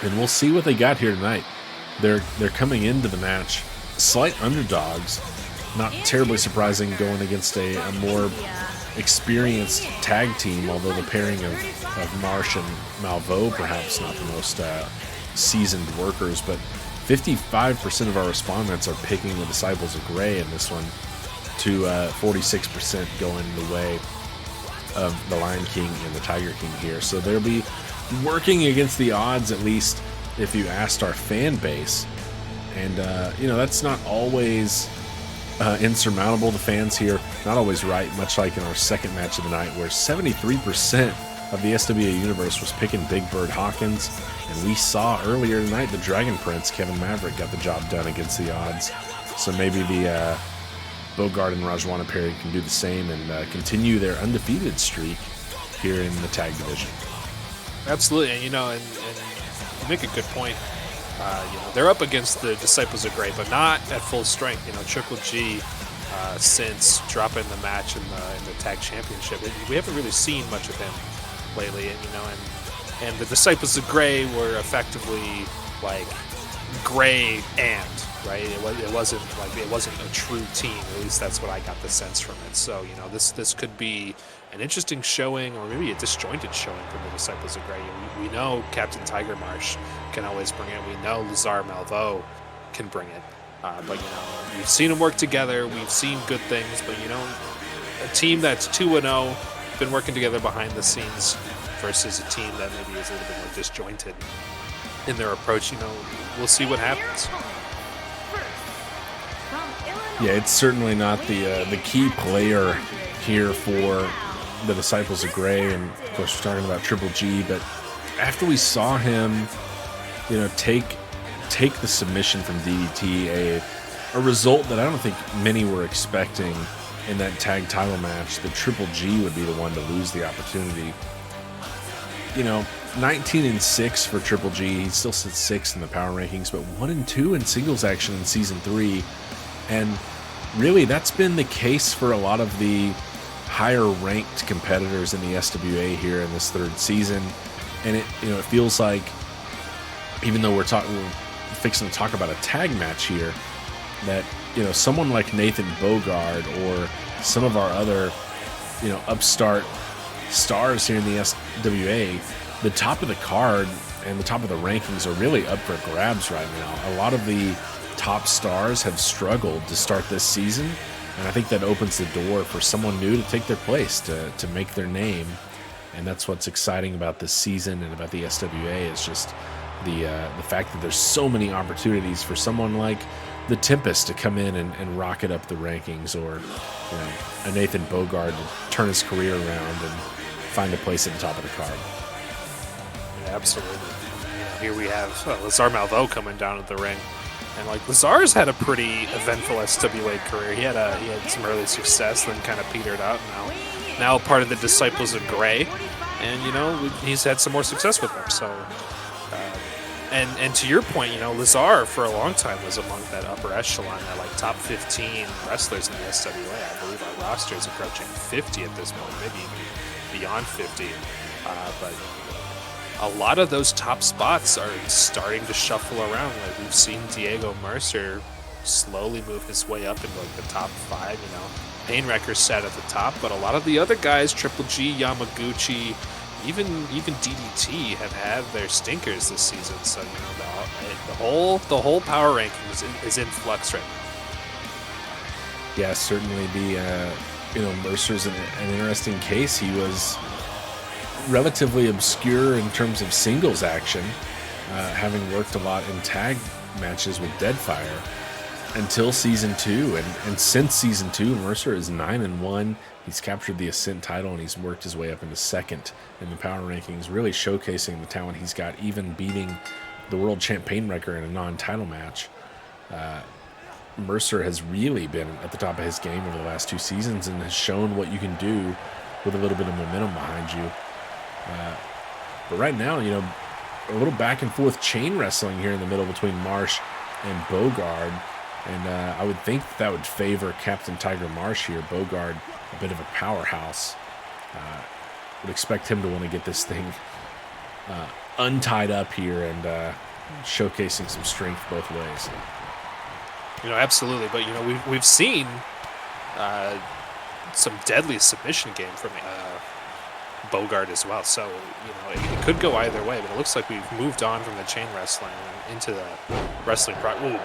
[SPEAKER 1] And we'll see what they got here tonight. They're coming into the match slight underdogs. Not terribly surprising going against a more experienced tag team, although the pairing of Marsh and Malveaux perhaps not the most seasoned workers, but 55% of our respondents are picking the Disciples of Grey in this one, to 46% going the way of the Lion King and the Tiger King here. So they'll be working against the odds, at least if you asked our fan base. And, that's not always insurmountable. The fans here, not always right, much like in our second match of the night, where 73% of the SWA universe was picking Big Bird Hawkins. And we saw earlier tonight the Dragon Prince, Kevin Maverick, got the job done against the odds. So maybe the Bogard and Rajwana pairing can do the same and continue their undefeated streak here in the tag division.
[SPEAKER 2] Absolutely, and you make a good point. They're up against the Disciples of Grey, but not at full strength. Triple G since dropping the match in the tag championship. We haven't really seen much of him lately, and and the Disciples of Gray were effectively like Gray and right. It wasn't a true team. At least that's what I got the sense from it. So this could be an interesting showing, or maybe a disjointed showing from the Disciples of Gray. We know Captain Tiger Marsh can always bring it. We know Lazar Malveaux can bring it. But we've seen them work together. We've seen good things. But a team that's 2-0, been working together behind the scenes, versus a team that maybe is a little bit more disjointed in their approach. We'll see what happens.
[SPEAKER 1] Yeah, it's certainly not the key player here for the Disciples of Gray, and of course we're talking about Triple G. But after we saw him, take the submission from DDT, a result that I don't think many were expecting in that tag title match, that Triple G would be the one to lose the opportunity. 19-6 for Triple G. He still sits 6th in the power rankings, but 1-2 in singles action in season 3. And really, that's been the case for a lot of the higher ranked competitors in the SWA here in this 3rd season. And it feels like, even though we're fixing to talk about a tag match here, that someone like Nathan Bogard or some of our other upstart stars here in the SWA, the top of the card and the top of the rankings are really up for grabs right now. A lot of the top stars have struggled to start this season, and I think that opens the door for someone new to take their place, to make their name. And that's what's exciting about this season and about the SWA, is just the fact that there's so many opportunities for someone like the Tempest to come in and rocket up the rankings, or a Nathan Bogard to turn his career around and find a place at the top of the card.
[SPEAKER 2] Yeah, absolutely. Here we have Lazar Malveaux coming down at the ring, and Lazar's had a pretty eventful SWA career. He had some early success, then kind of petered out. Now part of the Disciples of Gray, and he's had some more success with them. So. And to your point, Lazar for a long time was among that upper echelon, that top 15 wrestlers in the SWA. I believe our roster is approaching 50 at this point, maybe even beyond 50. But a lot of those top spots are starting to shuffle around. We've seen Diego Mercer slowly move his way up into the top 5. Painwrecker's sat at the top, but a lot of the other guys, Triple G, Yamaguchi, even DDT, have had their stinkers this season. So the whole power rankings is in flux right now.
[SPEAKER 1] Yeah, certainly Mercer's an interesting case. He was relatively obscure in terms of singles action, having worked a lot in tag matches with Deadfire until season 2, and since season 2, Mercer is 9-1. He's captured the Ascent title, and he's worked his way up into 2nd in the power rankings, really showcasing the talent he's got, even beating the world champ Painwrecker in a non-title match. Mercer has really been at the top of his game over the last 2 seasons, and has shown what you can do with a little bit of momentum behind you. But right now, a little back and forth chain wrestling here in the middle between Marsh and Bogard. And I would think that would favor Captain Tiger Marsh here. Bogard, a bit of a powerhouse. Would expect him to want to get this thing untied up here and showcasing some strength both ways.
[SPEAKER 2] Absolutely. But, we've seen some deadly submission game from Bogard as well. So, it could go either way, but it looks like we've moved on from the chain wrestling into the wrestling.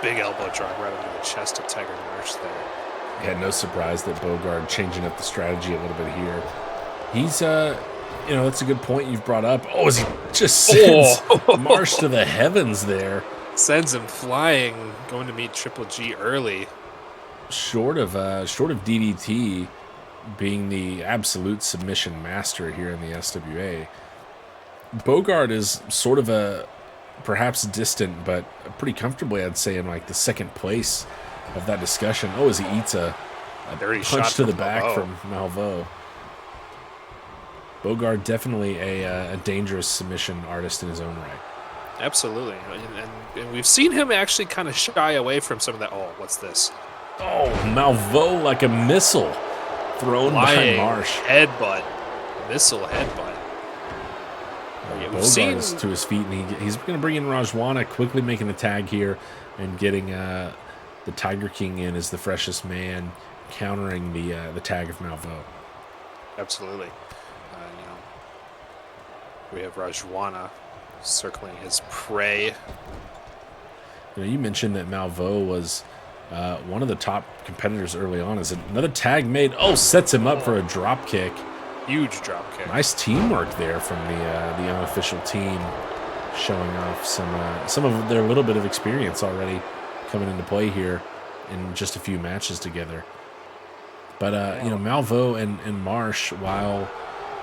[SPEAKER 2] Big elbow drop right under the chest of Tiger Marsh there.
[SPEAKER 1] Yeah, no surprise that Bogard changing up the strategy a little bit here. He's, that's a good point you've brought up. Oh, as he just sends Marsh to the heavens there.
[SPEAKER 2] Sends him flying, going to meet Triple G early.
[SPEAKER 1] Short of DDT being the absolute submission master here in the SWA, Bogard is sort of a perhaps distant, but pretty comfortably, I'd say, in the 2nd place of that discussion. Oh, as he eats a punch to the back from Malveaux. Bogard definitely a dangerous submission artist in his own right.
[SPEAKER 2] Absolutely, and we've seen him actually kind of shy away from some of that. Oh, what's this?
[SPEAKER 1] Oh, Malveaux like a missile thrown by
[SPEAKER 2] Flying
[SPEAKER 1] Marsh.
[SPEAKER 2] headbutt. Missile headbutt. Yeah, we've seen
[SPEAKER 1] Bogart's to his feet, and he's going to bring in Rajwana, quickly making the tag here and getting the Tiger King in as the freshest man, countering the tag of Malveaux.
[SPEAKER 2] Absolutely. We have Rajwana circling his prey.
[SPEAKER 1] You mentioned that Malveaux was one of the top competitors early on. Is another tag made? Oh, sets him up for a drop kick.
[SPEAKER 2] Huge drop kick.
[SPEAKER 1] Nice teamwork there from the unofficial team, showing off some of their little bit of experience already coming into play here in just a few matches together. But Malveaux and Marsh, while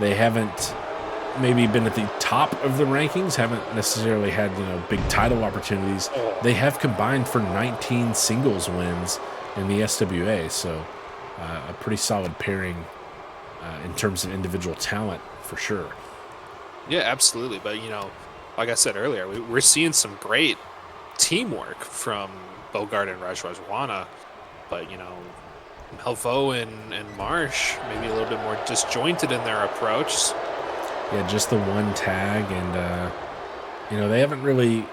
[SPEAKER 1] they haven't maybe been at the top of the rankings, haven't necessarily had big title opportunities, they have combined for 19 singles wins in the SWA. So a pretty solid pairing. In terms of individual talent, for sure.
[SPEAKER 2] Yeah, absolutely. But, like I said earlier, we're seeing some great teamwork from Bogart and Rajwana. But, Malveaux and Marsh maybe a little bit more disjointed in their approach.
[SPEAKER 1] Yeah, just the one tag. And, they haven't really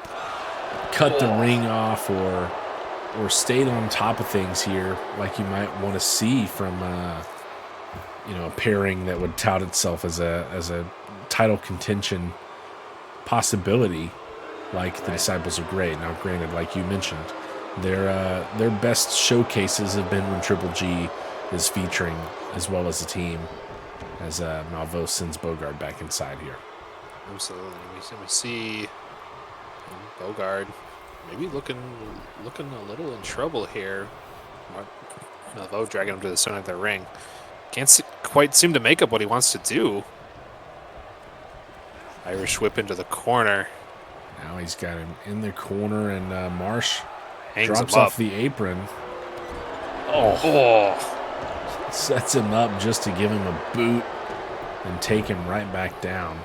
[SPEAKER 1] cut the ring off or stayed on top of things here like you might want to see from a pairing that would tout itself as a title contention possibility, like the Disciples of Grey. Now, granted, like you mentioned, their best showcases have been when Triple G is featuring as well as the team, as Malveaux sends Bogart back inside here.
[SPEAKER 2] Absolutely, we see Bogart maybe looking a little in trouble here. Malveaux dragging him to the center of the ring. Can't quite seem to make up what he wants to do. Irish whip into the corner.
[SPEAKER 1] Now he's got him in the corner, and Marsh
[SPEAKER 2] drops
[SPEAKER 1] off the apron. Oh. Sets him up just to give him a boot and take him right back down.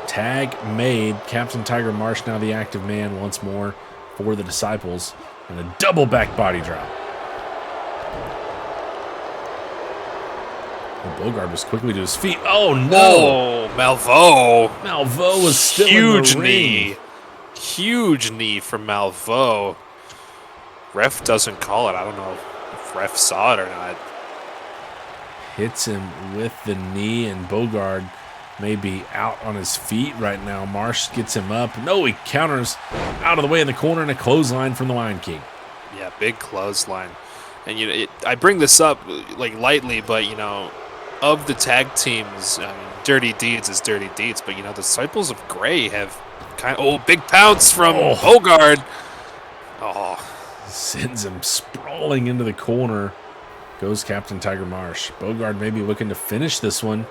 [SPEAKER 1] Tag made. Captain Tiger Marsh now the active man once more for the Disciples, and a double back body drop. Bogart was quickly to his feet. Oh, no.
[SPEAKER 2] Malveaux.
[SPEAKER 1] Malveaux was still in the ring.
[SPEAKER 2] Huge knee from Malveaux. Ref doesn't call it. I don't know if ref saw it or not.
[SPEAKER 1] Hits him with the knee, and Bogart may be out on his feet right now. Marsh gets him up. No, he counters out of the way in the corner, and a clothesline from the Lion King.
[SPEAKER 2] Yeah, big clothesline. And, I bring this up lightly, but, of the tag teams, Dirty Deeds is Dirty Deeds, but the Disciples of Grey have big pounce from Bogart.
[SPEAKER 1] Sends him sprawling into the corner. Goes Captain Tiger Marsh. Bogart maybe looking to finish this one.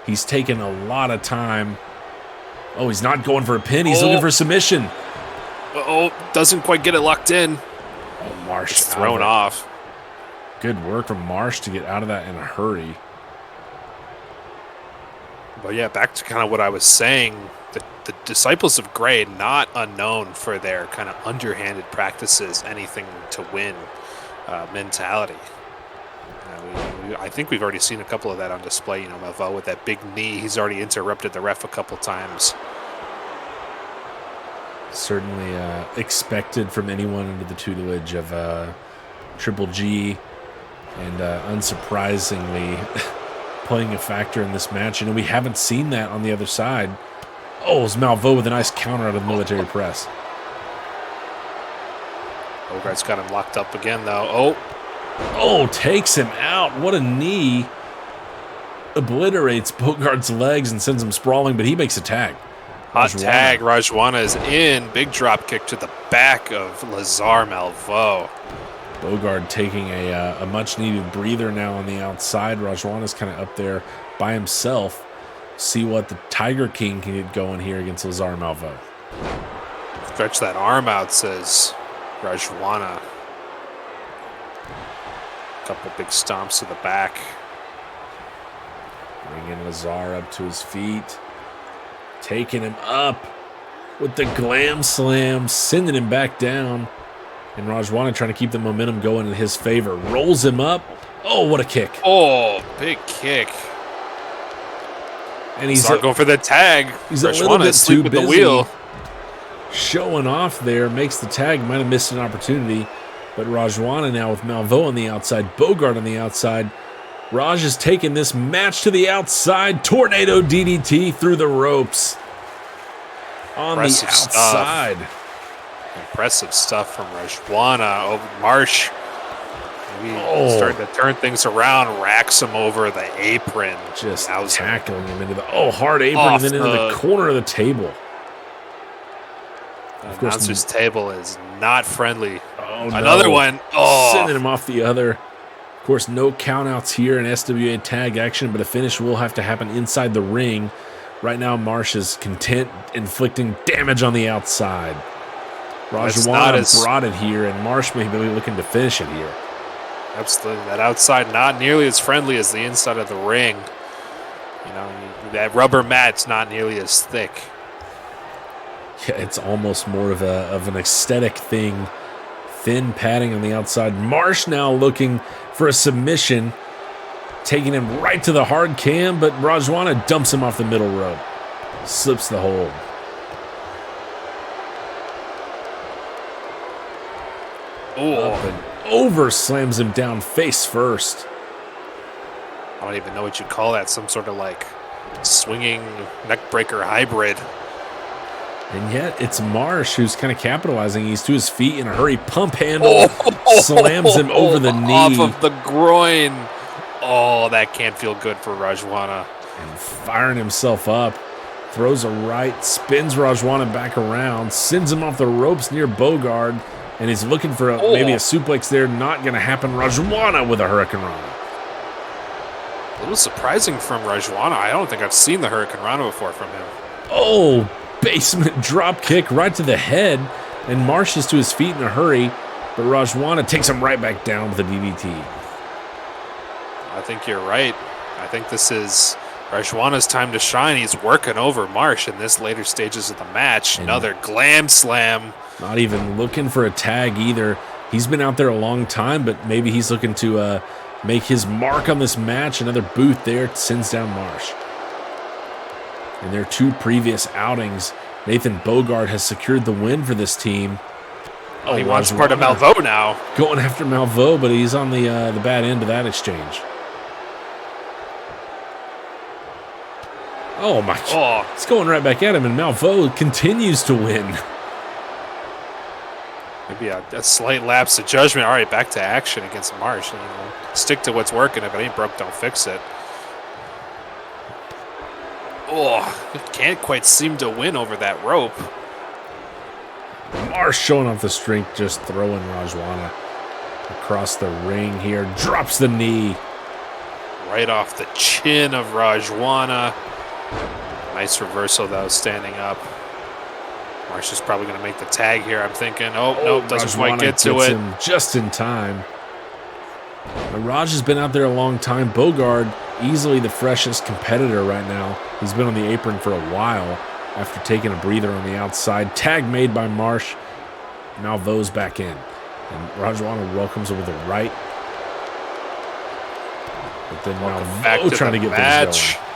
[SPEAKER 1] He's taken a lot of time. He's not going for a pin. He's looking for a submission.
[SPEAKER 2] Doesn't quite get it locked in.
[SPEAKER 1] Marsh
[SPEAKER 2] it's thrown off.
[SPEAKER 1] Good work from Marsh to get out of that in a hurry.
[SPEAKER 2] But yeah, back to kind of what I was saying. The Disciples of Grey, not unknown for their kind of underhanded practices, anything to win mentality. I think we've already seen a couple of that on display. Malveaux with that big knee. He's already interrupted the ref a couple times.
[SPEAKER 1] Certainly expected from anyone under the tutelage of Triple G, and unsurprisingly playing a factor in this match. We haven't seen that on the other side. It's Malveaux with a nice counter out of the military press.
[SPEAKER 2] Bogart's got him locked up again, though.
[SPEAKER 1] Takes him out. What a knee. Obliterates Bogart's legs and sends him sprawling, but he makes a tag.
[SPEAKER 2] Hot tag. Rajwana is in. Big drop kick to the back of Lazar Malveaux.
[SPEAKER 1] Bogart taking a much-needed breather now on the outside. Rajwana's kind of up there by himself. See what the Tiger King can get going here against Lazar Malveaux.
[SPEAKER 2] Stretch that arm out, says Rajwana. Couple big stomps to the back.
[SPEAKER 1] Bringing Lazar up to his feet. Taking him up with the glam slam, sending him back down. And Rajwana trying to keep the momentum going in his favor. Rolls him up. Oh, what a kick.
[SPEAKER 2] Oh, big kick.
[SPEAKER 1] And he's
[SPEAKER 2] going for the tag.
[SPEAKER 1] He's a little bit
[SPEAKER 2] asleep
[SPEAKER 1] too
[SPEAKER 2] with
[SPEAKER 1] busy.
[SPEAKER 2] the wheel.
[SPEAKER 1] Showing off there. Makes the tag. Might have missed an opportunity. But Rajwana now with Malvo on the outside. Bogart on the outside. Raj is taking this match to the outside. Tornado DDT through the ropes. On
[SPEAKER 2] Impressive
[SPEAKER 1] the outside.
[SPEAKER 2] Impressive stuff from Rajwana. Over Marsh. Maybe starting to turn things around. Racks him over the apron.
[SPEAKER 1] Just tackling him into the hard apron and then into the corner of the table.
[SPEAKER 2] The announcer's table is not friendly.
[SPEAKER 1] Oh,
[SPEAKER 2] another one. Oh.
[SPEAKER 1] Sending him off the other. Of course, no countouts here in SWA tag action, but a finish will have to happen inside the ring. Right now, Marsh is content inflicting damage on the outside. Rajwana brought it here, and Marsh may be looking to finish it here.
[SPEAKER 2] Absolutely. That outside not nearly as friendly as the inside of the ring. You know, that rubber mat's not nearly as thick.
[SPEAKER 1] Yeah, it's almost more of an aesthetic thing. Thin padding on the outside. Marsh now looking for a submission. Taking him right to the hard cam, but Rajwana dumps him off the middle rope. Slips the hold. Up and over, slams him down face first.
[SPEAKER 2] I don't even know what you'd call that. Some sort of like swinging neckbreaker hybrid.
[SPEAKER 1] And yet it's Marsh who's kind of capitalizing. He's to his feet in a hurry. Pump handle. Slams him over the knee.
[SPEAKER 2] Off of the groin. Oh, that can't feel good for Rajwana.
[SPEAKER 1] And firing himself up. Throws a right. Spins Rajwana back around. Sends him off the ropes near Bogard. And he's looking for maybe a suplex there. Not going to happen. Rajwana with a Hurricane Rana.
[SPEAKER 2] A little surprising from Rajwana. I don't think I've seen the Hurricane Rana before from him.
[SPEAKER 1] Oh, basement drop kick right to the head. And Marsh is to his feet in a hurry. But Rajwana takes him right back down with the DDT.
[SPEAKER 2] I think you're right. I think this is Rajwana's time to shine. He's working over Marsh in this later stages of the match. And another glam slam. Not
[SPEAKER 1] even looking for a tag either. He's been out there a long time, but maybe he's looking to make his mark on this match. Another boot there sends down Marsh. In their two previous outings, Nathan Bogard has secured the win for this team.
[SPEAKER 2] Oh, he wants part of Malvo now.
[SPEAKER 1] Going after Malvo, but he's on the bad end of that exchange. Oh, my God. It's going right back at him, and Malvo continues to win.
[SPEAKER 2] Maybe a slight lapse of judgment. All right, back to action against Marsh. Stick to what's working. If it ain't broke, don't fix it. Oh, it can't quite seem to win over that rope.
[SPEAKER 1] Marsh showing off the strength, just throwing Rajwana across the ring here. Drops the knee.
[SPEAKER 2] Right off the chin of Rajwana. Nice reversal, though, standing up. Marsh is probably going to make the tag here, I'm thinking. Oh, nope, doesn't quite get to it.
[SPEAKER 1] Him just in time. Now, Raj has been out there a long time. Bogard, easily the freshest competitor right now. He's been on the apron for a while after taking a breather on the outside. Tag made by Marsh. Malvo's back in. And Rajwana welcomes him with a right. But then Malvo trying to get things going.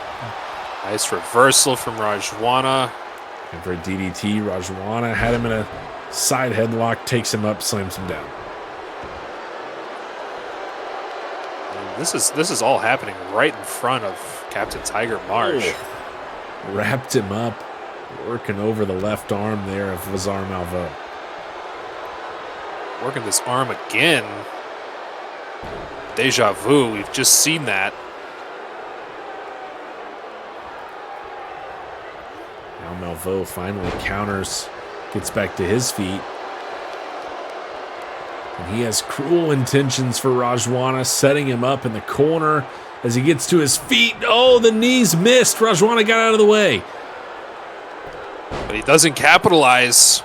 [SPEAKER 2] Nice reversal from Rajwana.
[SPEAKER 1] And for a DDT, Rajwana had him in a side headlock, takes him up, slams him down.
[SPEAKER 2] This is all happening right in front of Captain Tiger Marsh.
[SPEAKER 1] Wrapped him up, working over the left arm there of Lazar Malvo.
[SPEAKER 2] Working this arm again. Deja vu, we've just seen that.
[SPEAKER 1] Now Malvo finally counters, gets back to his feet. And he has cruel intentions for Rajwana, setting him up in the corner as he gets to his feet. Oh, the knees missed. Rajwana got out of the way.
[SPEAKER 2] But he doesn't capitalize.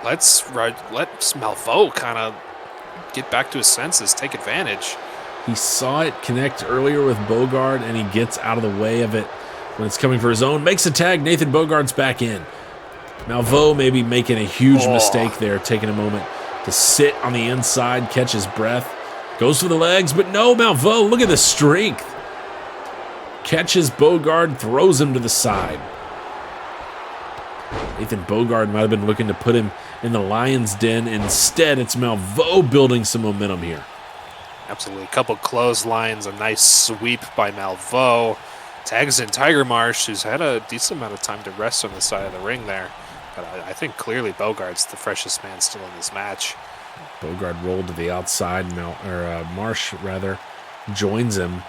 [SPEAKER 2] Let's Malvo kind of get back to his senses, take advantage.
[SPEAKER 1] He saw it connect earlier with Bogard, and he gets out of the way of it when it's coming for his own. Makes a tag. Nathan Bogard's back in. Malvo maybe making a huge mistake there, taking a moment to sit on the inside, catch his breath. Goes for the legs, but no, Malveaux, look at the strength. Catches Bogard, throws him to the side. Nathan Bogard might have been looking to put him in the lion's den. Instead, it's Malveaux building some momentum here.
[SPEAKER 2] Absolutely. A couple clotheslines, a nice sweep by Malveaux. Tags in Tiger Marsh, who's had a decent amount of time to rest on the side of the ring there. But I think clearly Bogard's the freshest man still in this match.
[SPEAKER 1] Bogard rolled to the outside. Marsh, rather, joins him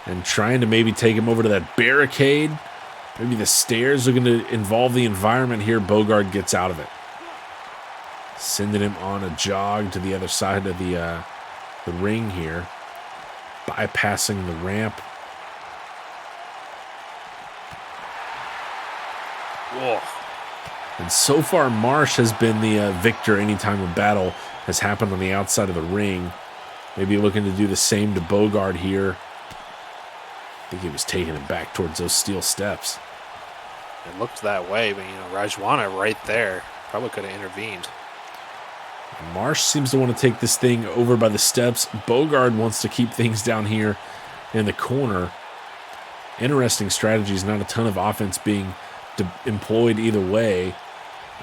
[SPEAKER 1] and trying to maybe take him over to that barricade. Maybe the stairs are going to involve the environment here. Bogard gets out of it. Sending him on a jog to the other side of the ring here. Bypassing the ramp.
[SPEAKER 2] Whoa.
[SPEAKER 1] And so far, Marsh has been the victor anytime a battle has happened on the outside of the ring. Maybe looking to do the same to Bogard here. I think he was taking him back towards those steel steps.
[SPEAKER 2] It looked that way, but, Rajwana right there probably could have intervened.
[SPEAKER 1] Marsh seems to want to take this thing over by the steps. Bogard wants to keep things down here in the corner. Interesting strategies, not a ton of offense being employed either way.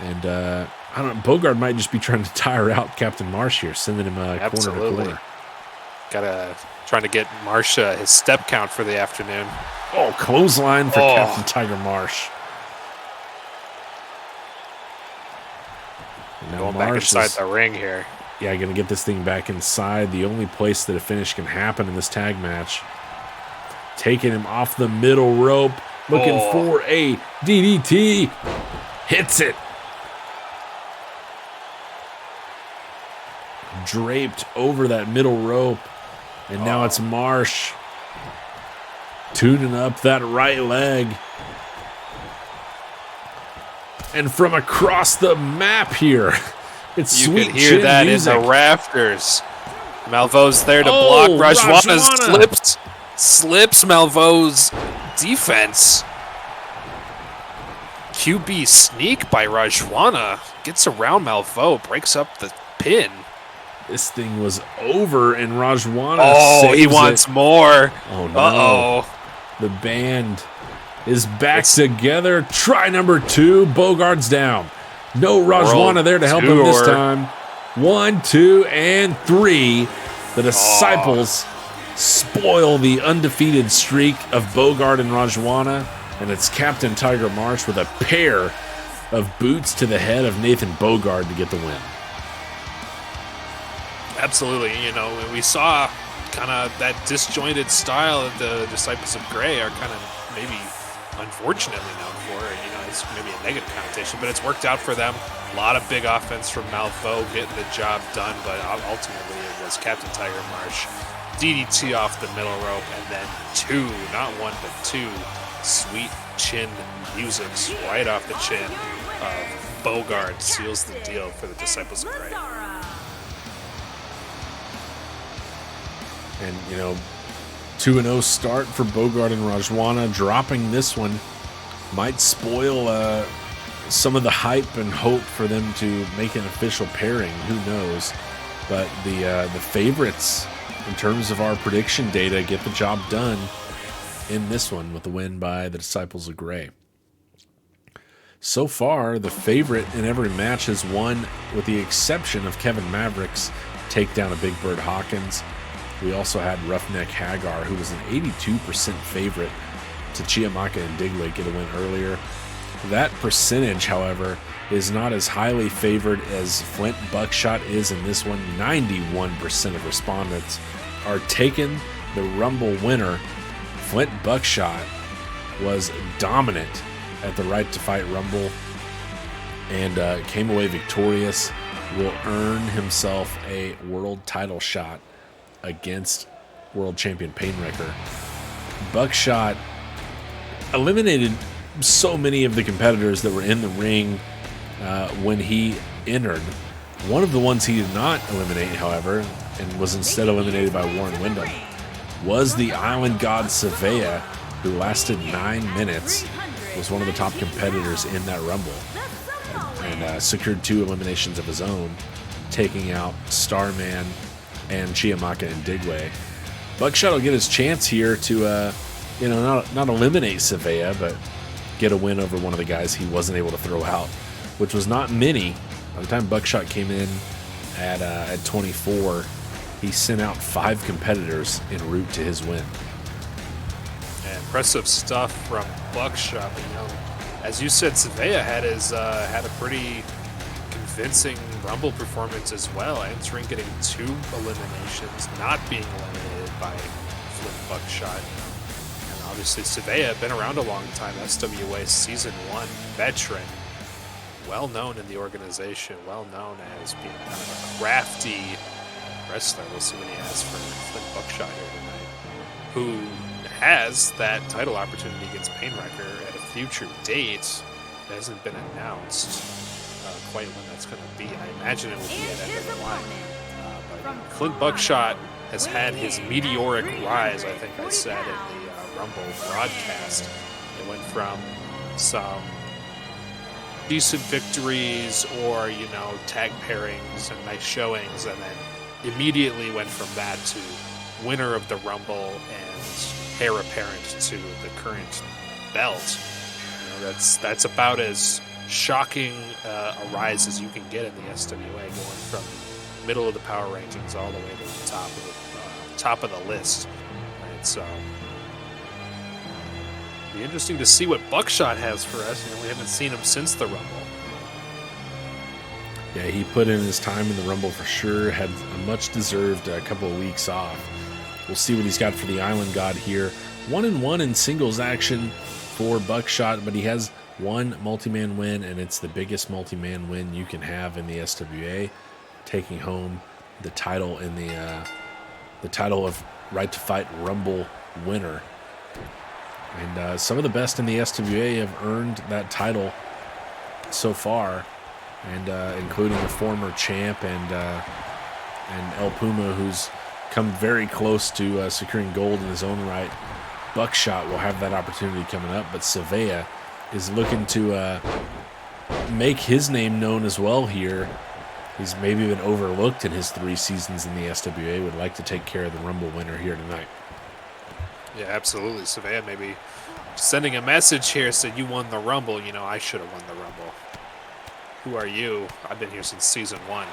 [SPEAKER 1] And I don't know, Bogard might just be trying to tire out Captain Marsh here, sending him corner to corner.
[SPEAKER 2] Trying to get Marsh his step count for the afternoon.
[SPEAKER 1] Oh, clothesline for Captain Tiger Marsh. Now
[SPEAKER 2] Going
[SPEAKER 1] Marsh
[SPEAKER 2] back inside the ring here.
[SPEAKER 1] Yeah, going to get this thing back inside. The only place that a finish can happen in this tag match. Taking him off the middle rope. Looking for a DDT. Hits it. Draped over that middle rope. And now it's Marsh. Tuning up that right leg. And from across the map here, it's
[SPEAKER 2] you
[SPEAKER 1] sweet
[SPEAKER 2] can hear
[SPEAKER 1] chin
[SPEAKER 2] that
[SPEAKER 1] music.
[SPEAKER 2] in the rafters. Malveau's there to block. Rajwana slips Malveau's defense. QB sneak by Rajwana. Gets around Malveaux, breaks up the pin.
[SPEAKER 1] This thing was over, and Rajwana
[SPEAKER 2] saves he wants
[SPEAKER 1] it.
[SPEAKER 2] more.
[SPEAKER 1] Oh, no. The band is back together. Try number 2. Bogard's down. No Rajwana there to help him this time. 1, 2, and 3. The Disciples spoil the undefeated streak of Bogard and Rajwana, and it's Captain Tiger Marsh with a pair of boots to the head of Nathan Bogard to get the win.
[SPEAKER 2] Absolutely. We saw kind of that disjointed style that the Disciples of Grey are kind of maybe unfortunately known for. It's maybe a negative connotation, but it's worked out for them. A lot of big offense from Malveaux getting the job done, but ultimately it was Captain Tiger Marsh. DDT off the middle rope, and then 2, not 1, but 2 sweet chin musics right off the chin of Bogard seals the deal for the Disciples of Grey.
[SPEAKER 1] And, 2-0 start for Bogard and Rajwana. Dropping this one might spoil some of the hype and hope for them to make an official pairing. Who knows? But the favorites, in terms of our prediction data, get the job done in this one with the win by the Disciples of Grey. So far, the favorite in every match has won, with the exception of Kevin Maverick's takedown of Big Bird Hawkins. We also had Roughneck Hagar, who was an 82% favorite to Chiamaka and Digway get a win earlier. That percentage, however, is not as highly favored as Flint Buckshot is in this one. 91% of respondents are taking the Rumble winner. Flint Buckshot was dominant at the Right to Fight Rumble and came away victorious. Will earn himself a world title shot against world champion Painwrecker. Buckshot eliminated so many of the competitors that were in the ring when he entered. One of the ones he did not eliminate, however, and was instead eliminated by Warren Windham, was the Island God Savea, who lasted 9 minutes, was one of the top competitors in that Rumble, and secured 2 eliminations of his own. taking out Starman and Chiamaka and Digway. Buckshot will get his chance here to, not eliminate Savea, but get a win over one of the guys he wasn't able to throw out, which was not many. By the time Buckshot came in at 24, he sent out 5 competitors en route to his win.
[SPEAKER 2] Yeah, impressive stuff from Buckshot. But, as you said, Savea had a pretty convincing Rumble performance as well, entering getting 2 eliminations, not being eliminated by Flint Buckshot. And obviously, Savea been around a long time, SWA Season 1 veteran, well known in the organization, well known as being kind of a crafty wrestler. We'll see what he has for Flint Buckshot here tonight, who has that title opportunity against Painwrecker at a future date. It hasn't been announced quite when that's going to be. I imagine it will be at end of the line. But Flint Buckshot has had his meteoric rise, I think I said in the Rumble broadcast. It went from some decent victories or, tag pairings and nice showings, and then immediately went from that to winner of the Rumble and heir apparent to the current belt. That's about as shocking a rise as you can get in the SWA, going from middle of the power rankings all the way to the top of the list. Right, so it'll be interesting to see what Buckshot has for us. We haven't seen him since the Rumble.
[SPEAKER 1] Yeah, he put in his time in the Rumble for sure. Had a much-deserved couple of weeks off. We'll see what he's got for the Island God here. 1-1 in singles action for Buckshot, but he has one multi-man win, and it's the biggest multi-man win you can have in the SWA, taking home the title in the title of Right to Fight Rumble winner. And some of the best in the SWA have earned that title so far, and including the former champ and El Puma, who's come very close to securing gold in his own right. Buckshot will have that opportunity coming up, but Savea is looking to make his name known as well here. He's maybe been overlooked in his 3 seasons in the SWA. Would like to take care of the Rumble winner here tonight.
[SPEAKER 2] Yeah, absolutely. Savea maybe sending a message here, said, you won the Rumble. I should have won the Rumble. Who are you? I've been here since Season 1.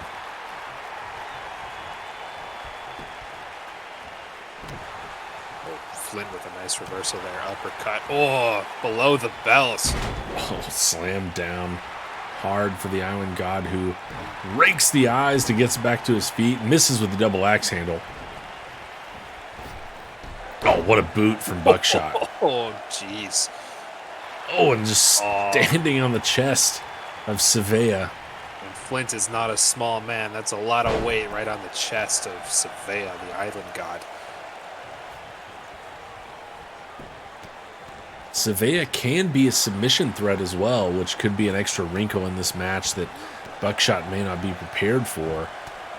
[SPEAKER 2] Flynn with a nice reversal there, uppercut. Oh, below the belt.
[SPEAKER 1] Oh, slammed down hard for the Island God, who rakes the eyes to get back to his feet, misses with the double axe handle. Oh, what a boot from Buckshot.
[SPEAKER 2] Oh, jeez.
[SPEAKER 1] Oh, and just standing on the chest of Savea.
[SPEAKER 2] And Flint is not a small man. That's a lot of weight right on the chest of Savea, the Island God.
[SPEAKER 1] Savea can be a submission threat as well, which could be an extra wrinkle in this match that Buckshot may not be prepared for.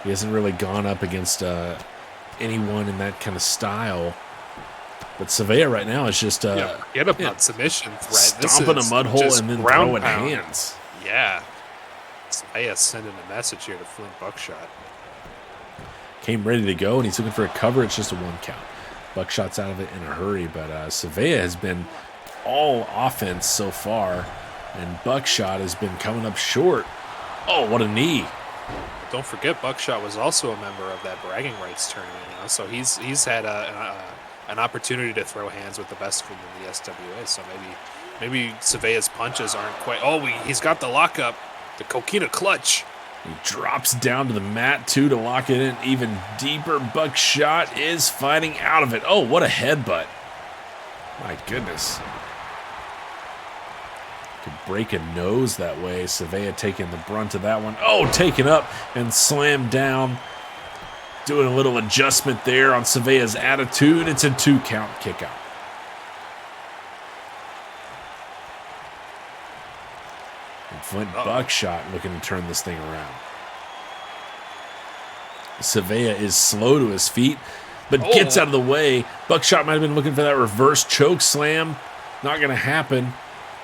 [SPEAKER 1] He hasn't really gone up against anyone in that kind of style. But Savea right now is just
[SPEAKER 2] get up on submission threat.
[SPEAKER 1] Stomping a mud hole and then throwing hands.
[SPEAKER 2] Yeah. Savea sending a message here to Flint Buckshot.
[SPEAKER 1] Came ready to go, and he's looking for a cover. It's just a 1 count. Buckshot's out of it in a hurry, but Savea has been all offense so far, and Buckshot has been coming up short. Oh, what a knee.
[SPEAKER 2] Don't forget, Buckshot was also a member of that bragging rights tournament, so he's had an opportunity to throw hands with the best of them in the SWA, so maybe Savea's punches aren't quite... Oh, he's got the lockup, the Coquina clutch.
[SPEAKER 1] He drops down to the mat, too, to lock it in even deeper. Buckshot is fighting out of it. Oh, what a headbutt. My goodness. Could break a nose that way. Savea taking the brunt of that one. Oh, taken up and slammed down. Doing a little adjustment there on Savea's attitude. It's a 2 count kick out. And Flint Buckshot looking to turn this thing around. Savea is slow to his feet, but gets out of the way. Buckshot might have been looking for that reverse choke slam. Not going to happen.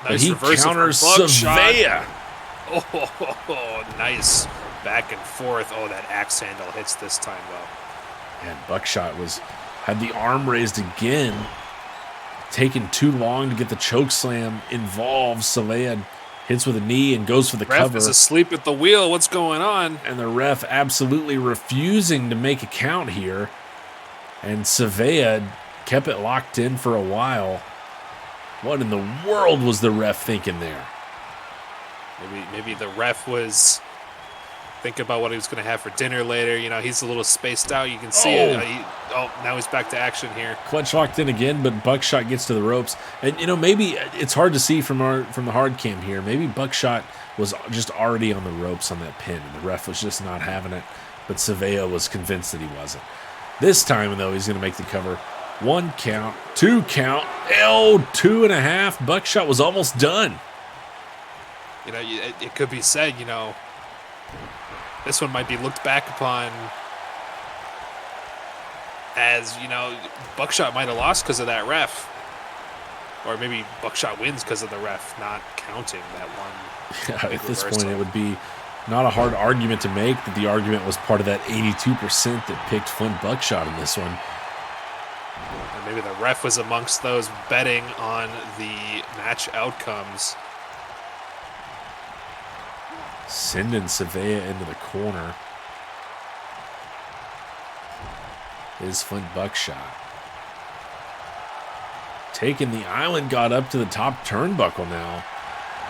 [SPEAKER 2] Nice, but he
[SPEAKER 1] counters Savea.
[SPEAKER 2] Oh, nice Back and forth. Oh, that axe handle hits this time, though.
[SPEAKER 1] And Buckshot had the arm raised again. Taking too long to get the choke slam involved. Savea hits with a knee and goes for the cover.
[SPEAKER 2] Ref is asleep at the wheel. What's going on?
[SPEAKER 1] And the ref absolutely refusing to make a count here. And Savea kept it locked in for a while. What in the world was the ref thinking there?
[SPEAKER 2] Maybe the ref was thinking about what he was going to have for dinner later. You know, he's a little spaced out. You can see it. Now he's back to action here.
[SPEAKER 1] Clutch locked in again, but Buckshot gets to the ropes. And, you know, maybe it's hard to see from the hard cam here. Maybe Buckshot was just already on the ropes on that pin, and the ref was just not having it. But Savea was convinced that he wasn't. This time, though, he's going to make the cover. 1 count, 2 count, 2.5. Buckshot was almost done.
[SPEAKER 2] You know, it could be said, you know, this one might be looked back upon as, you know, Buckshot might have lost because of that ref. Or maybe Buckshot wins because of the ref not counting that one.
[SPEAKER 1] Yeah, at this point, it would be not a hard argument to make that the argument was part of that 82% that picked Flint Buckshot in this one.
[SPEAKER 2] And maybe the ref was amongst those betting on the match outcomes.
[SPEAKER 1] Sending Savea into the corner is Flint Buckshot. Taking the Island God up to the top turnbuckle now.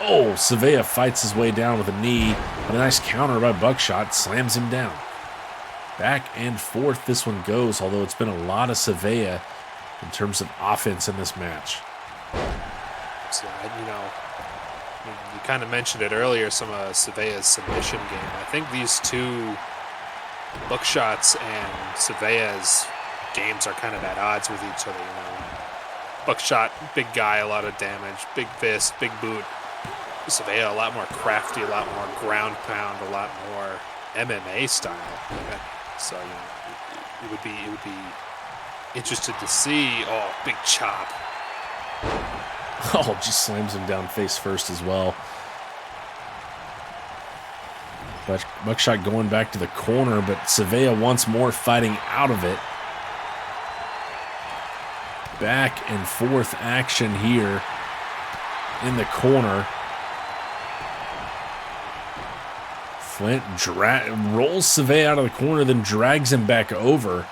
[SPEAKER 1] Oh, Savea fights his way down with a knee, but a nice counter by Buckshot slams him down. Back and forth this one goes, although it's been a lot of Savea in terms of offense in this match.
[SPEAKER 2] So, you know, you kind of mentioned it earlier, some of Savea's submission game. I think these two, Buckshot's and Savea's games, are kind of at odds with each other. You know, Buckshot, big guy, a lot of damage, big fist, big boot. Savea, a lot more crafty, a lot more ground pound, a lot more MMA style. So, you know, it would be interested to see. Oh, big chop.
[SPEAKER 1] Oh, just slams him down face first as well. But Buckshot going back to the corner, but Savea once more fighting out of it. Back and forth action here in the corner. Flint rolls Savea out of the corner, then drags him back over.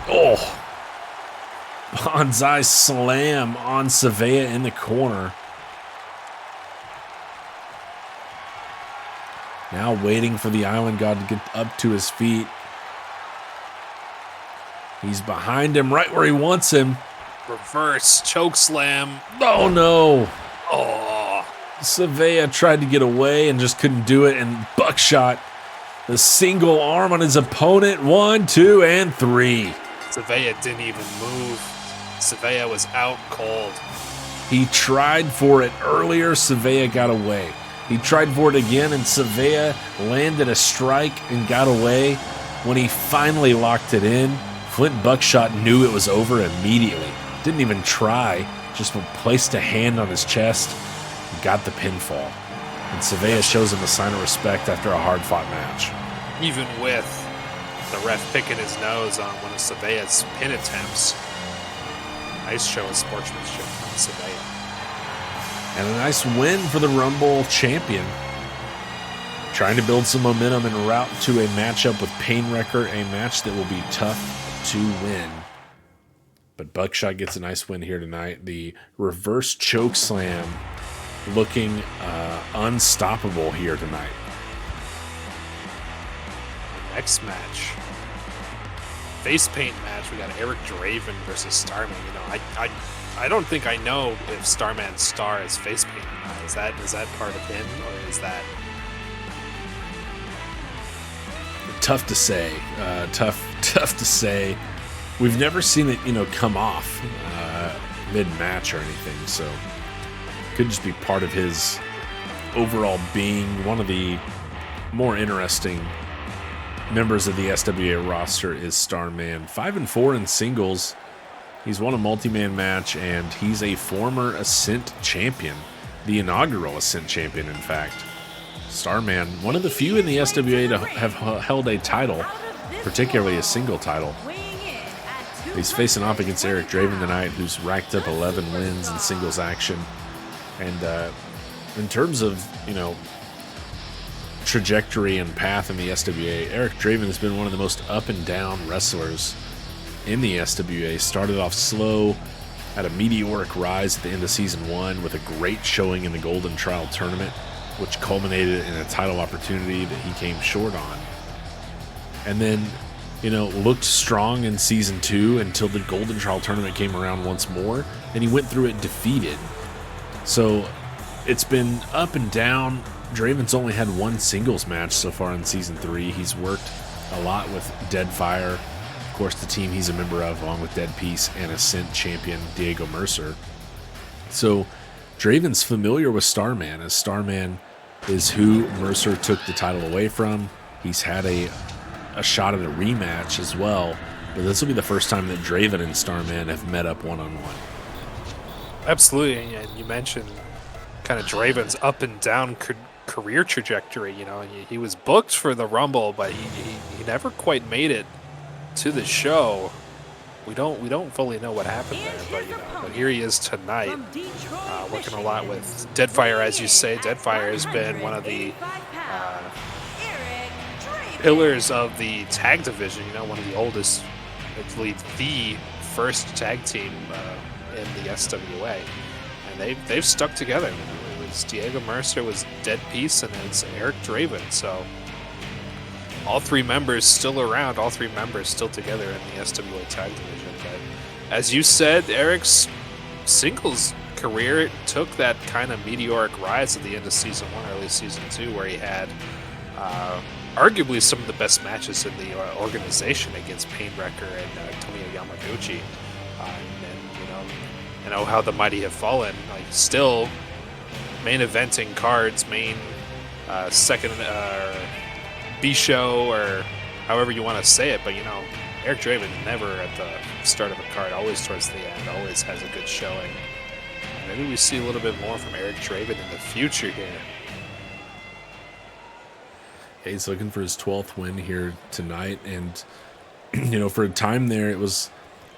[SPEAKER 1] Oh! Bonsai slam on Savea in the corner. Now waiting for the Island God to get up to his feet. He's behind him right where he wants him.
[SPEAKER 2] Reverse choke slam.
[SPEAKER 1] Oh no.
[SPEAKER 2] Oh.
[SPEAKER 1] Savea tried to get away and just couldn't do it. And Buckshot, the single arm on his opponent. 1, 2, and 3.
[SPEAKER 2] Savea didn't even move. Savea was out cold.
[SPEAKER 1] He tried for it earlier. Savea got away. He tried for it again, and Savea landed a strike and got away. When he finally locked it in, Flint Buckshot knew it was over immediately. Didn't even try. Just placed a hand on his chest and got the pinfall. And Savea shows him a sign of respect after a hard-fought match.
[SPEAKER 2] Even with the ref picking his nose on one of Savea's pin attempts. Nice show of sportsmanship from Savea.
[SPEAKER 1] And a nice win for the Rumble champion. Trying to build some momentum en route to a matchup with Painwrecker, a match that will be tough to win. But Buckshot gets a nice win here tonight. The reverse choke slam looking unstoppable here tonight.
[SPEAKER 2] Next match. Face paint match. We got Eric Draven versus Starman. You know, I don't think I know if Starman's star is face paint or not. Is that part of him, or is that
[SPEAKER 1] tough to say? Tough to say. We've never seen it, come off mid-match or anything, so could just be part of his overall being. One of the more interesting members of the SWA roster is Starman. 5-4 in singles. He's won a multi-man match, and he's a former Ascent champion. The inaugural Ascent champion, in fact. Starman, one of the few in the SWA to have held a title, particularly a single title. He's facing off against Eric Draven tonight, who's racked up 11 wins in singles action. And in terms of, trajectory and path in the SWA, Eric Draven has been one of the most up and down wrestlers in the SWA. Started off slow, had a meteoric rise at the end of Season 1 with a great showing in the Golden Trial Tournament, which culminated in a title opportunity that he came short on. And then, looked strong in Season 2 until the Golden Trial Tournament came around once more, and he went through it defeated. So it's been up and down. Draven's only had one singles match so far in Season 3. He's worked a lot with Deadfire, of course the team he's a member of, along with Dead Peace and Ascent champion Diego Mercer. So Draven's familiar with Starman, as Starman is who Mercer took the title away from. He's had a shot at a rematch as well, but this will be the first time that Draven and Starman have met up one-on-one.
[SPEAKER 2] Absolutely, and you mentioned kind of Draven's up and down career trajectory. He was booked for the Rumble, but he never quite made it to the show. We don't fully know what happened there, but here he is tonight, working a lot with Deadfire, as you say. Deadfire has been one of the pillars of the tag division. One of the oldest, I believe, the first tag team in the SWA, and they've stuck together. It was Diego Mercer, was Dead Peace, and it's Eric Draven. So all three members still around, all three members still together in the SWA tag division. But as you said, Eric's singles career took that kind of meteoric rise at the end of Season 1, early Season 2, where he had arguably some of the best matches in the organization against Painwrecker and Tomoyo Yamaguchi. How the mighty have fallen. Still main eventing cards, main second B show, or however you want to say it. But Eric Draven never at the start of a card, always towards the end, always has a good showing. Maybe we see a little bit more from Eric Draven in the future here.
[SPEAKER 1] He's looking for his 12th win here tonight, and for a time there, it was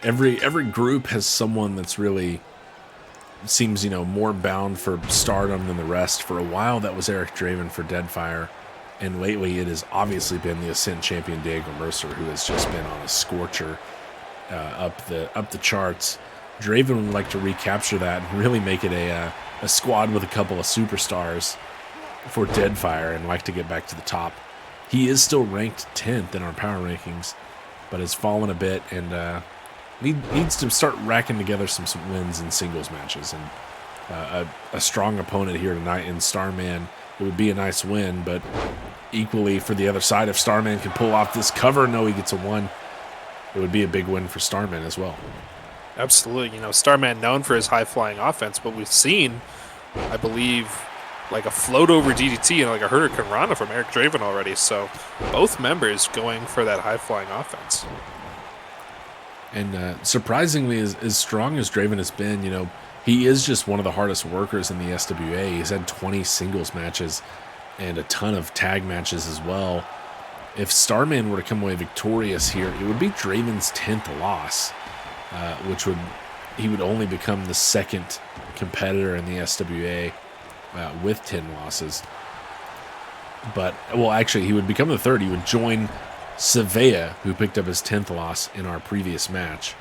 [SPEAKER 1] every group has someone that's really seems more bound for stardom than the rest. For a while, that was Eric Draven for Deadfire, and lately it has obviously been the Ascent champion Diego Mercer, who has just been on a scorcher up the charts. Draven would like to recapture that and really make it a squad with a couple of superstars for Deadfire, and like to get back to the top. He is still ranked 10th in our power rankings, but has fallen a bit, and needs to start racking together some wins in singles matches. And a strong opponent here tonight in Starman, it would be a nice win, but equally for the other side, if Starman can pull off this cover, he gets a 1, it would be a big win for Starman as well.
[SPEAKER 2] Absolutely. Starman known for his high-flying offense, but we've seen, I believe, like a float over DDT and like a Hurricane Rana from Eric Draven already. So both members going for that high-flying offense.
[SPEAKER 1] And surprisingly, as strong as Draven has been, he is just one of the hardest workers in the SWA. He's had 20 singles matches and a ton of tag matches as well. If Starman were to come away victorious here, it would be Draven's 10th loss, he would only become the second competitor in the SWA with 10 losses. But, actually, he would become the third. He would join SWA, who picked up his 10th loss in our previous match.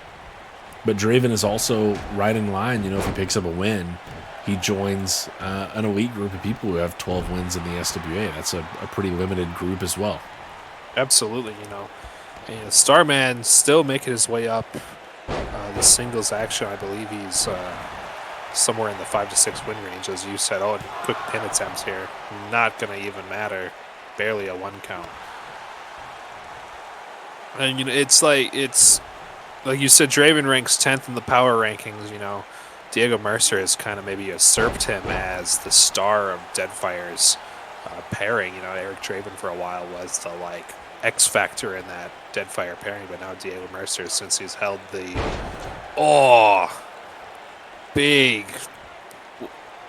[SPEAKER 1] But Draven is also right in line. If he picks up a win, he joins an elite group of people who have 12 wins in the SWA. That's a pretty limited group as well.
[SPEAKER 2] Absolutely, And Starman still making his way up the singles action. I believe he's somewhere in the 5 to 6 win range, as you said. And quick pin attempts here. Not going to even matter. Barely a 1 count. And it's like you said, Draven ranks 10th in the power rankings. Diego Mercer has kind of maybe usurped him as the star of Deadfire's pairing. Eric Draven for a while was the X factor in that Deadfire pairing, but now Diego Mercer, since he's held the big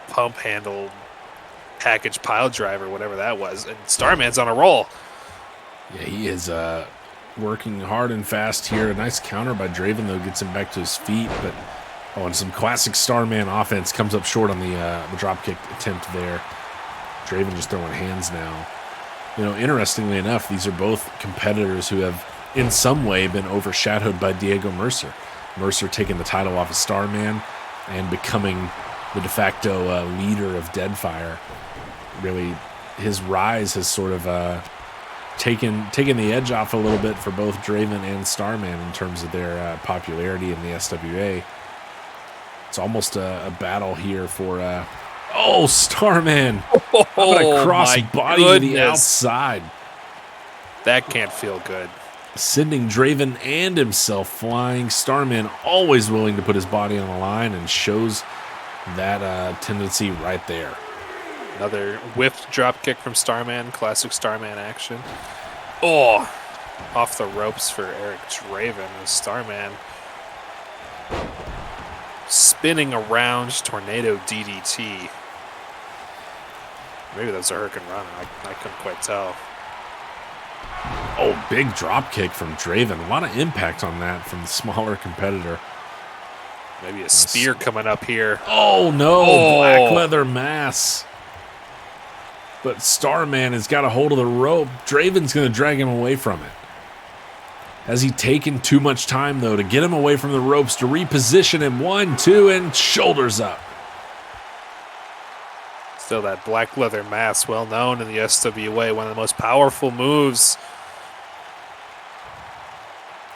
[SPEAKER 2] pump handle package pile driver, whatever that was. And Starman's on a roll.
[SPEAKER 1] Yeah, he is working hard and fast here. A nice counter by Draven, though, gets him back to his feet. But and some classic Starman offense comes up short on the dropkick attempt there. Draven just throwing hands now. Interestingly enough, these are both competitors who have, in some way, been overshadowed by Diego Mercer. Mercer taking the title off of Starman and becoming the de facto leader of Deadfire. Really, his rise has sort of taken the edge off a little bit for both Draven and Starman in terms of their popularity in the SWA. It's almost a battle here for... Starman! How about a cross body to the outside?
[SPEAKER 2] That can't feel good.
[SPEAKER 1] Sending Draven and himself flying. Starman always willing to put his body on the line and shows that tendency right there.
[SPEAKER 2] Another whiffed drop kick from Starman. Classic Starman action. Oh! Off the ropes for Eric Draven as Starman spinning around tornado DDT. Maybe that's a Hurricane Run. I couldn't quite tell.
[SPEAKER 1] Oh, big drop kick from Draven. A lot of impact on that from the smaller competitor.
[SPEAKER 2] Maybe a spear coming up here.
[SPEAKER 1] Oh, no. Black leather mass. But Starman has got a hold of the rope. Draven's going to drag him away from it. Has he taken too much time, though, to get him away from the ropes, to reposition him? 1, 2, and shoulders up.
[SPEAKER 2] Still that black leather mask, well known in the SWA, one of the most powerful moves.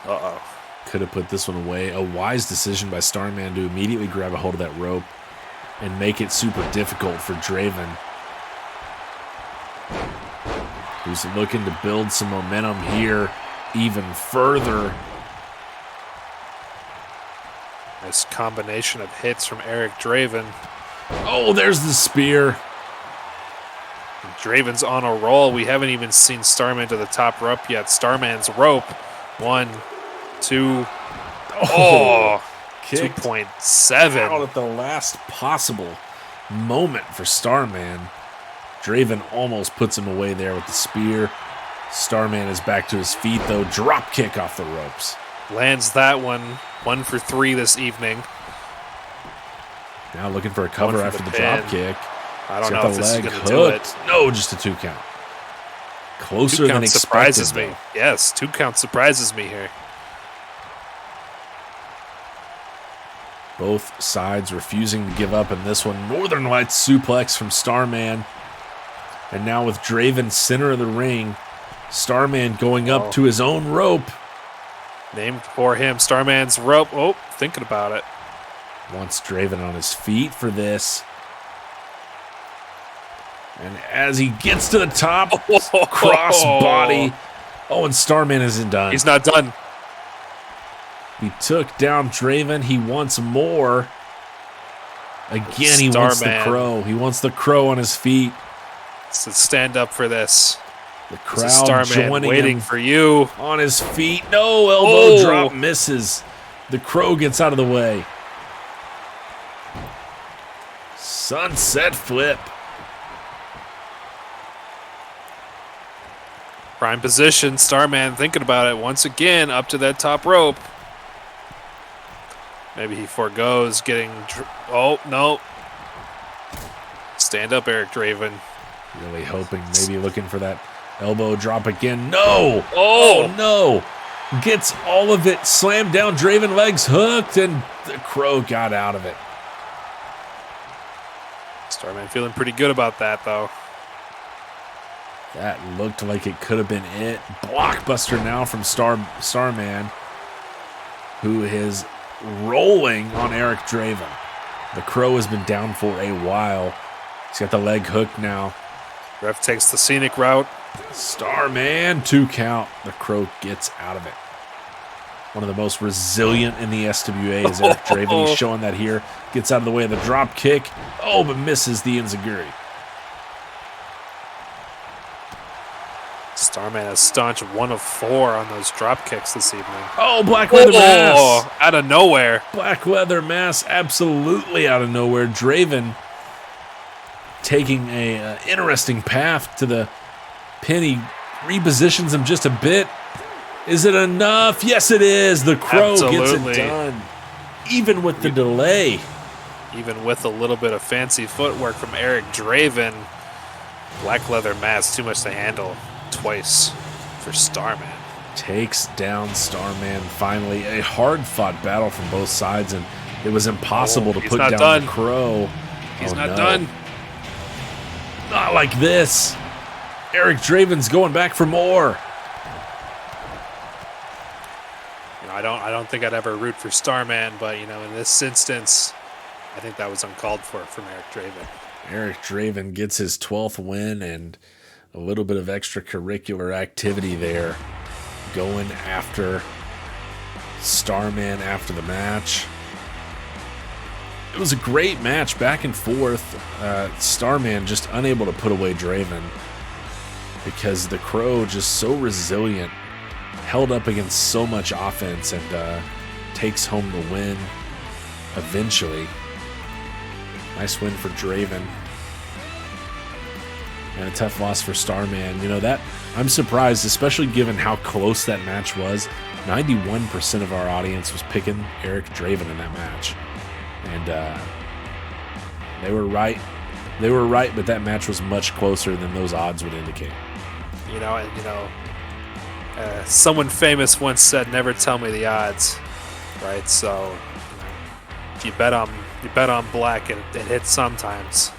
[SPEAKER 2] Uh-oh.
[SPEAKER 1] Could have put this one away. A wise decision by Starman to immediately grab a hold of that rope and make it super difficult for Draven, who's looking to build some momentum here even further.
[SPEAKER 2] Nice combination of hits from Eric Draven.
[SPEAKER 1] Oh, there's the spear.
[SPEAKER 2] Draven's on a roll. We haven't even seen Starman to the top rope yet. Starman's rope. 1, 2. Oh, 2.7.
[SPEAKER 1] Out at the last possible moment for Starman. Draven almost puts him away there with the spear. Starman is back to his feet, though. Drop kick off the ropes.
[SPEAKER 2] Lands that one. 1 for 3 this evening.
[SPEAKER 1] Now looking for a cover after the drop kick.
[SPEAKER 2] I don't know if this is going to do it.
[SPEAKER 1] No, just a 2 count. Closer than expected.
[SPEAKER 2] Surprises me. Yes, 2 count surprises me here.
[SPEAKER 1] Both sides refusing to give up in this one. Northern Lights suplex from Starman. And now with Draven center of the ring, Starman going up to his own rope.
[SPEAKER 2] Named for him, Starman's rope. Oh, thinking about it.
[SPEAKER 1] Wants Draven on his feet for this. And as he gets to the top, cross body. Oh, and Starman isn't done.
[SPEAKER 2] He's not done.
[SPEAKER 1] He took down Draven. He wants more. Again, he wants the crow. He wants the crow on his feet.
[SPEAKER 2] So stand up for this.
[SPEAKER 1] The crowd joining
[SPEAKER 2] waiting
[SPEAKER 1] him
[SPEAKER 2] for you.
[SPEAKER 1] On his feet. No, elbow drop misses. The crow gets out of the way. Sunset flip.
[SPEAKER 2] Prime position. Starman thinking about it once again up to that top rope. Maybe he forgoes getting... Oh, no. Stand up, Eric Draven.
[SPEAKER 1] Really hoping, maybe looking for that elbow drop again. No!
[SPEAKER 2] Oh,
[SPEAKER 1] no! Gets all of it. Slammed down. Draven legs hooked, and the crow got out of it.
[SPEAKER 2] Starman feeling pretty good about that, though.
[SPEAKER 1] That looked like it could have been it. Blockbuster now from Starman, who is rolling on Eric Draven. The crow has been down for a while. He's got the leg hook now.
[SPEAKER 2] Ref takes the scenic route.
[SPEAKER 1] Starman, 2 count. The crow gets out of it. One of the most resilient in the SWA is Eric Draven. He's showing that here. Gets out of the way of the drop kick. Oh, but misses the enziguri.
[SPEAKER 2] Starman has staunch 1 of 4 on those drop kicks this evening.
[SPEAKER 1] Oh, black leather mass.
[SPEAKER 2] Out of nowhere.
[SPEAKER 1] Black leather mass absolutely out of nowhere. Draven taking a interesting path to the pin. He repositions him just a bit. Is it enough? Yes, it is. The Crow gets it done, even with the delay.
[SPEAKER 2] Even with a little bit of fancy footwork from Eric Draven. Black leather mask, too much to handle twice for Starman.
[SPEAKER 1] Takes down Starman finally. A hard-fought battle from both sides, and it was impossible to put down the Crow.
[SPEAKER 2] He's not done.
[SPEAKER 1] Not like this. Eric Draven's going back for more.
[SPEAKER 2] I don't think I'd ever root for Starman, but in this instance, I think that was uncalled for from Eric Draven.
[SPEAKER 1] Eric Draven gets his 12th win and a little bit of extracurricular activity there, going after Starman after the match. It was a great match, back and forth. Starman just unable to put away Draven because the Crow just so resilient, held up against so much offense, and takes home the win eventually. Nice win for Draven. And a tough loss for Starman. That I'm surprised, especially given how close that match was. 91% of our audience was picking Eric Draven in that match. And they were right. They were right, but that match was much closer than those odds would indicate.
[SPEAKER 2] Someone famous once said, "Never tell me the odds," right? So, if you bet on black, it hits sometimes.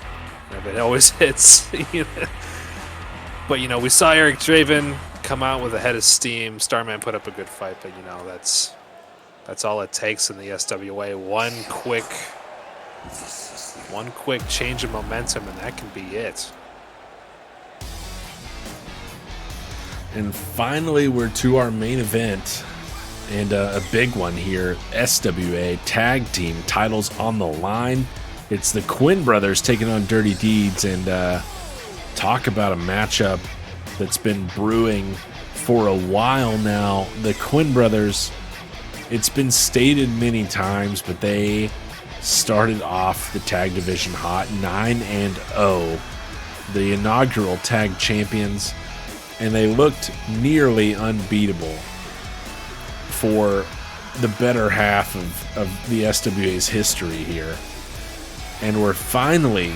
[SPEAKER 2] It always hits. But we saw Eric Draven come out with a head of steam. Starman put up a good fight, but that's all it takes in the SWA. One quick change of momentum, and that can be it.
[SPEAKER 1] And finally, we're to our main event, and a big one here. SWA Tag Team titles on the line. It's the Quinn brothers taking on Dirty Deeds, and talk about a matchup that's been brewing for a while now. The Quinn brothers, it's been stated many times, but they started off the tag division hot, 9-0, the inaugural tag champions, and they looked nearly unbeatable for the better half of the SWA's history here. And were finally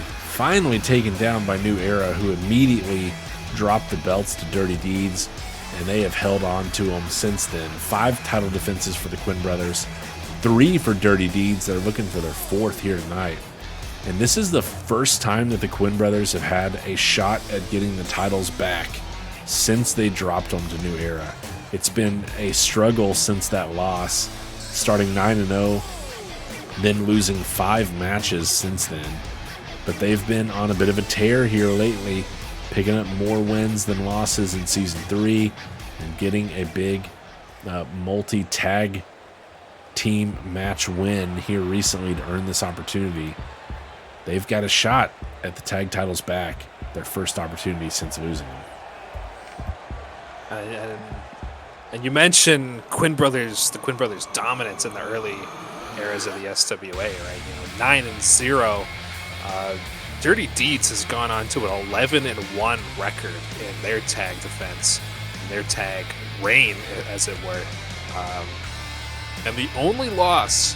[SPEAKER 1] taken down by New Era, who immediately dropped the belts to Dirty Deeds, and they have held on to them since then. 5 title defenses for the Quinn brothers, 3 for Dirty Deeds. They're looking for their 4th here tonight. And this is the first time that the Quinn brothers have had a shot at getting the titles back since they dropped them to New Era. It's been a struggle since that loss, starting 9-0, then losing 5 matches since then. But they've been on a bit of a tear here lately, picking up more wins than losses in Season 3 and getting a big multi-tag team match win here recently to earn this opportunity. They've got a shot at the tag titles back, their first opportunity since losing them.
[SPEAKER 2] And you mentioned the Quinn brothers' dominance in the early eras of the SWA, right? 9-0. Dirty Deeds has gone on to an 11-1 record in their tag defense, in their tag reign, as it were. And the only loss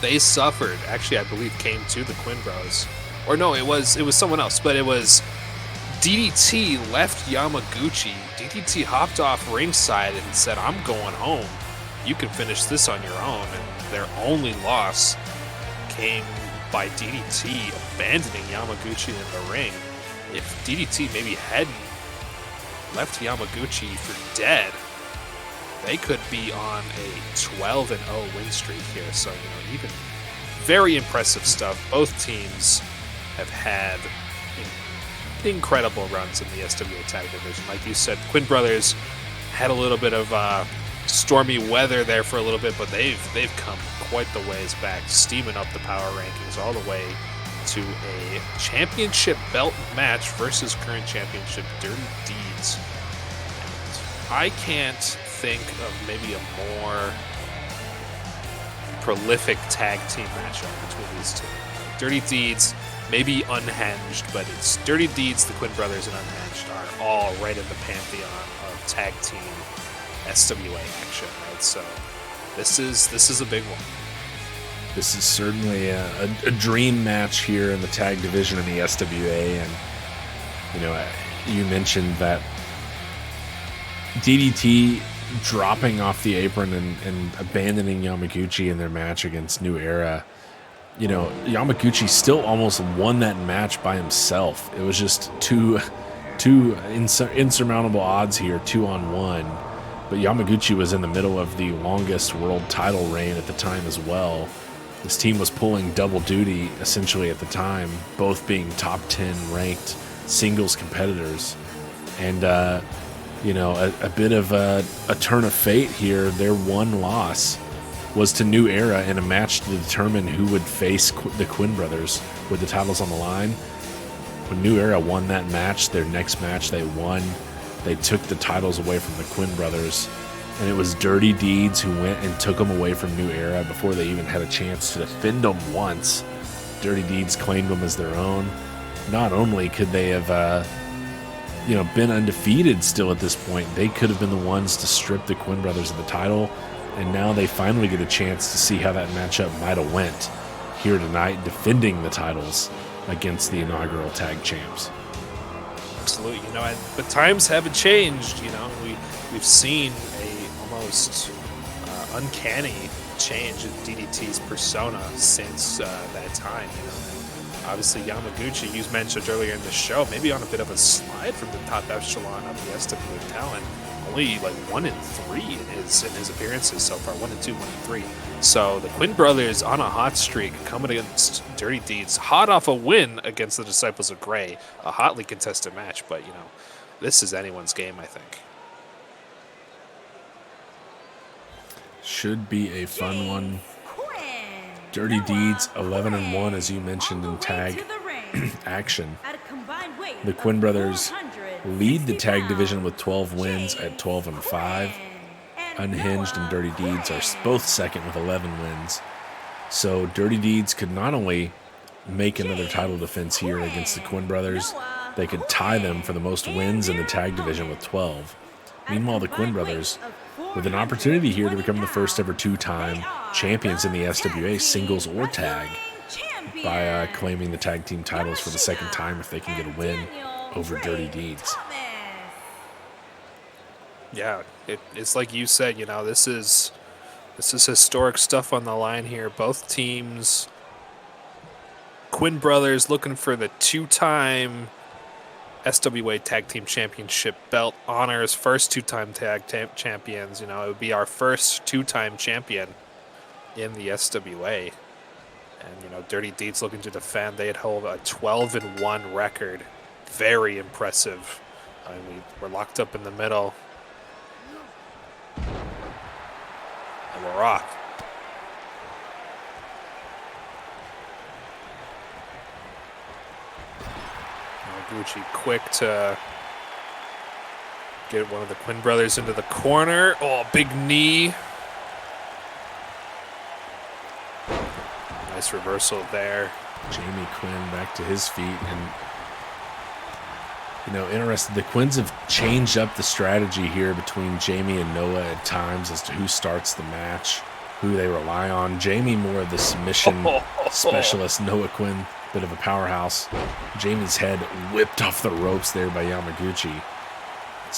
[SPEAKER 2] they suffered, actually, I believe, came to the Quinn Bros. Or no, it was someone else, but it was DDT left Yamaguchi. DDT hopped off ringside and said, "I'm going home. You can finish this on your own." And their only loss came by DDT abandoning Yamaguchi in the ring. If DDT maybe hadn't left Yamaguchi for dead, they could be on a 12-0 win streak here. So, even very impressive stuff. Both teams have had incredible runs in the SWA tag division. Like you said, Quinn brothers had a little bit of stormy weather there for a little bit, but they've come quite the ways back, steaming up the power rankings all the way to a championship belt match versus current championship Dirty Deeds. And I can't think of maybe a more prolific tag team matchup between these two. Dirty Deeds, maybe Unhinged, but it's Dirty Deeds, the Quinn brothers, and Unhinged are all right in the pantheon of tag team SWA action, right? So this is a big one.
[SPEAKER 1] This is certainly a dream match here in the tag division in the SWA, and you mentioned that DDT dropping off the apron and abandoning Yamaguchi in their match against New Era. Yamaguchi still almost won that match by himself. It was just two insurmountable odds here, 2-on-1. But Yamaguchi was in the middle of the longest world title reign at the time as well. This team was pulling double duty essentially at the time, both being top 10 ranked singles competitors. And, a bit of a turn of fate here. Their one loss was to New Era in a match to determine who would face the Quinn brothers with the titles on the line. When New Era won that match, their next match they won, they took the titles away from the Quinn brothers. And it was Dirty Deeds who went and took them away from New Era before they even had a chance to defend them once. Dirty Deeds claimed them as their own. Not only could they have, been undefeated still at this point, they could have been the ones to strip the Quinn brothers of the title. And now they finally get a chance to see how that matchup might have went here tonight, defending the titles against the inaugural tag champs.
[SPEAKER 2] Absolutely. The times haven't changed. We've seen almost uncanny change in DDT's persona since that time. Obviously, Yamaguchi, you mentioned earlier in the show, maybe on a bit of a slide from the top echelon of the SWA talent. Only 1 in 3 in his appearances so far. 1 in 2, 1 in 3. So the Quinn brothers on a hot streak, coming against Dirty Deeds, hot off a win against the Disciples of Gray, a hotly contested match. But this is anyone's game, I think.
[SPEAKER 1] Should be a fun one. Dirty Deeds 11-1, as you mentioned, in tag action. The Quinn brothers lead the tag division with 12 wins at 12-5. Unhinged and Dirty Deeds are both second with 11 wins. So Dirty Deeds could not only make another title defense here against the Quinn brothers, they could tie them for the most wins in the tag division with 12. Meanwhile, the Quinn brothers, with an opportunity here to become the first ever 2-time champions in the SWA, singles or tag, by claiming the tag team titles for the second time if they can get a win over Dirty Deeds.
[SPEAKER 2] Yeah, it's like you said, this is historic stuff on the line here. Both teams, Quinn brothers looking for the 2-time SWA Tag Team Championship belt honors, first 2-time tag champions. It would be our first 2-time champion in the SWA. And, Dirty Deeds looking to defend. They had hold a 12-1 record. Very impressive. We're locked up in the middle. And we're rock. Gucci quick to get one of the Quinn brothers into the corner. Oh, big knee. Nice reversal there.
[SPEAKER 1] Jamie Quinn back to his feet. And, interesting. The Quinns have changed up the strategy here between Jamie and Noah at times as to who starts the match, who they rely on. Jamie more of the submission specialist. Noah Quinn, bit of a powerhouse. Jamie's head whipped off the ropes there by Yamaguchi.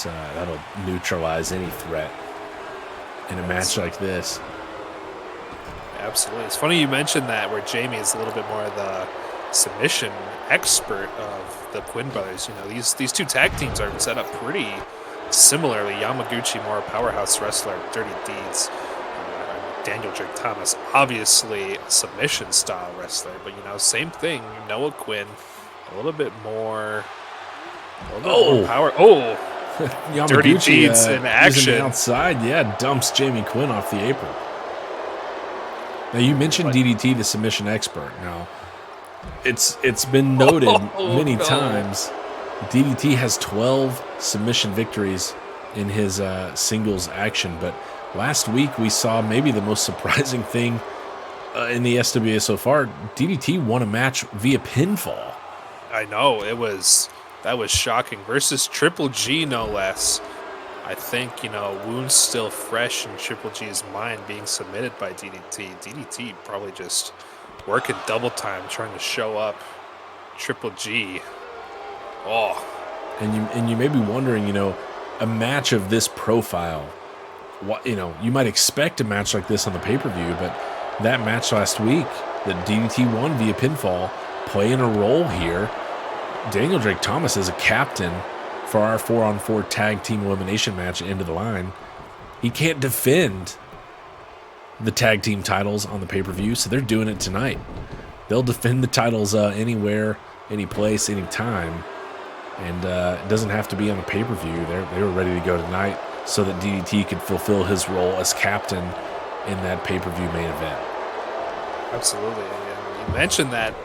[SPEAKER 1] That'll neutralize any threat in a match like this.
[SPEAKER 2] Absolutely. It's funny you mentioned that, where Jamie is a little bit more of the submission expert of the Quinn brothers. These two tag teams are set up pretty similarly. Yamaguchi, more a powerhouse wrestler, Dirty Deeds. Daniel Drake Thomas, obviously a submission style wrestler, but same thing. Noah Quinn, a little bit more power. Oh, Dirty Deeds in action
[SPEAKER 1] outside. Yeah, dumps Jamie Quinn off the apron. Now you mentioned DDT, the submission expert. Now it's been noted many times. DDT has 12 submission victories in his singles action, but last week we saw maybe the most surprising thing in the SWA so far, DDT won a match via pinfall.
[SPEAKER 2] I know, that was shocking. Versus Triple G, no less. I think, wounds still fresh in Triple G's mind, being submitted by DDT. DDT probably just working double time, trying to show up Triple G. Oh.
[SPEAKER 1] And you may be wondering, a match of this profile, you might expect a match like this on the pay-per-view, but that match last week that DDT won via pinfall, playing a role here. Daniel Drake Thomas is a captain for our 4-on-4 tag team elimination match at End of the Line. He can't defend the tag team titles on the pay-per-view, so they're doing it tonight. They'll defend the titles anywhere, any place, any time, and it doesn't have to be on a pay-per-view. They were ready to go tonight so that DDT could fulfill his role as captain in that pay-per-view main event.
[SPEAKER 2] Absolutely. And you mentioned that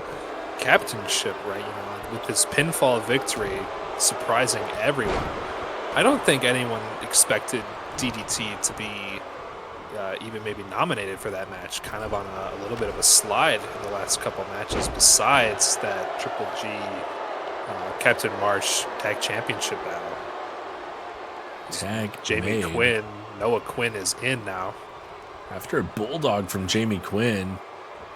[SPEAKER 2] captainship, right? With this pinfall victory surprising everyone. I don't think anyone expected DDT to be even maybe nominated for that match, kind of on a little bit of a slide in the last couple matches, besides that Triple G Captain Marsh Tag Championship battle. Jamie Quinn, Noah Quinn is in now.
[SPEAKER 1] After a bulldog from Jamie Quinn,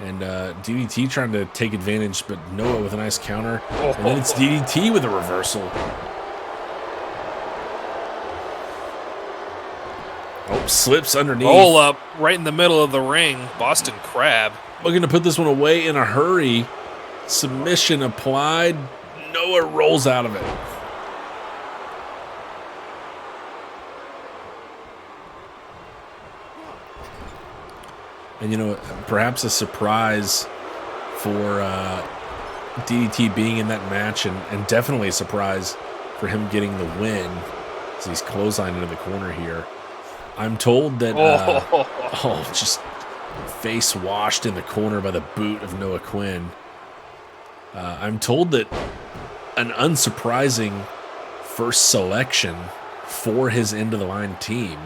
[SPEAKER 1] and DDT trying to take advantage, but Noah with a nice counter. And then it's DDT with a reversal. Oh, slips underneath.
[SPEAKER 2] Roll up right in the middle of the ring. Boston Crab.
[SPEAKER 1] Looking to put this one away in a hurry. Submission applied. Noah rolls out of it. And, perhaps a surprise for DDT being in that match, and definitely a surprise for him getting the win as he's clotheslined into the corner here. I'm told that, just face washed in the corner by the boot of Noah Quinn. I'm told that an unsurprising first selection for his end-of-the-line team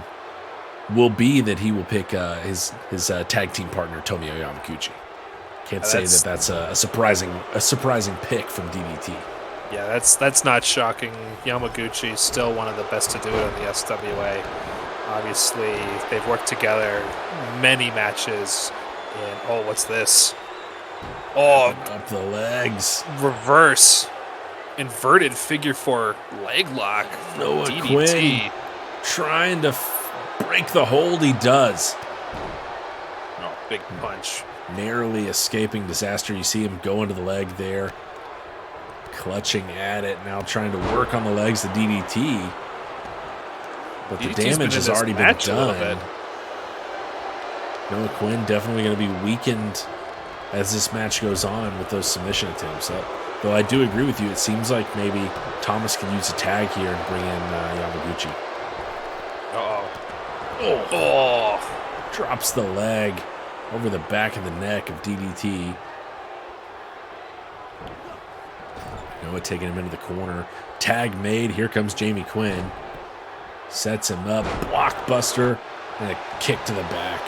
[SPEAKER 1] will be that he will pick his tag team partner Tomoyo Yamaguchi. Can't say that that's a surprising pick from DDT.
[SPEAKER 2] Yeah, that's not shocking. Yamaguchi still one of the best to do it on the SWA. Obviously, they've worked together many matches. And what's this?
[SPEAKER 1] Up the legs.
[SPEAKER 2] Reverse inverted figure 4 leg lock.
[SPEAKER 1] Noah
[SPEAKER 2] DDT.
[SPEAKER 1] Quinn trying to break the hold. He does.
[SPEAKER 2] Oh, big punch.
[SPEAKER 1] Narrowly escaping disaster. You see him go into the leg there. Clutching at it. Now trying to work on the legs of DDT. But the damage has already been done. Noah Quinn definitely going to be weakened as this match goes on with those submission attempts. Though I do agree with you, it seems like maybe Thomas could use a tag here and bring in Yamaguchi. Drops the leg over the back of the neck of DDT. Noah taking him into the corner. Tag made. Here comes Jamie Quinn. Sets him up. Blockbuster. And a kick to the back.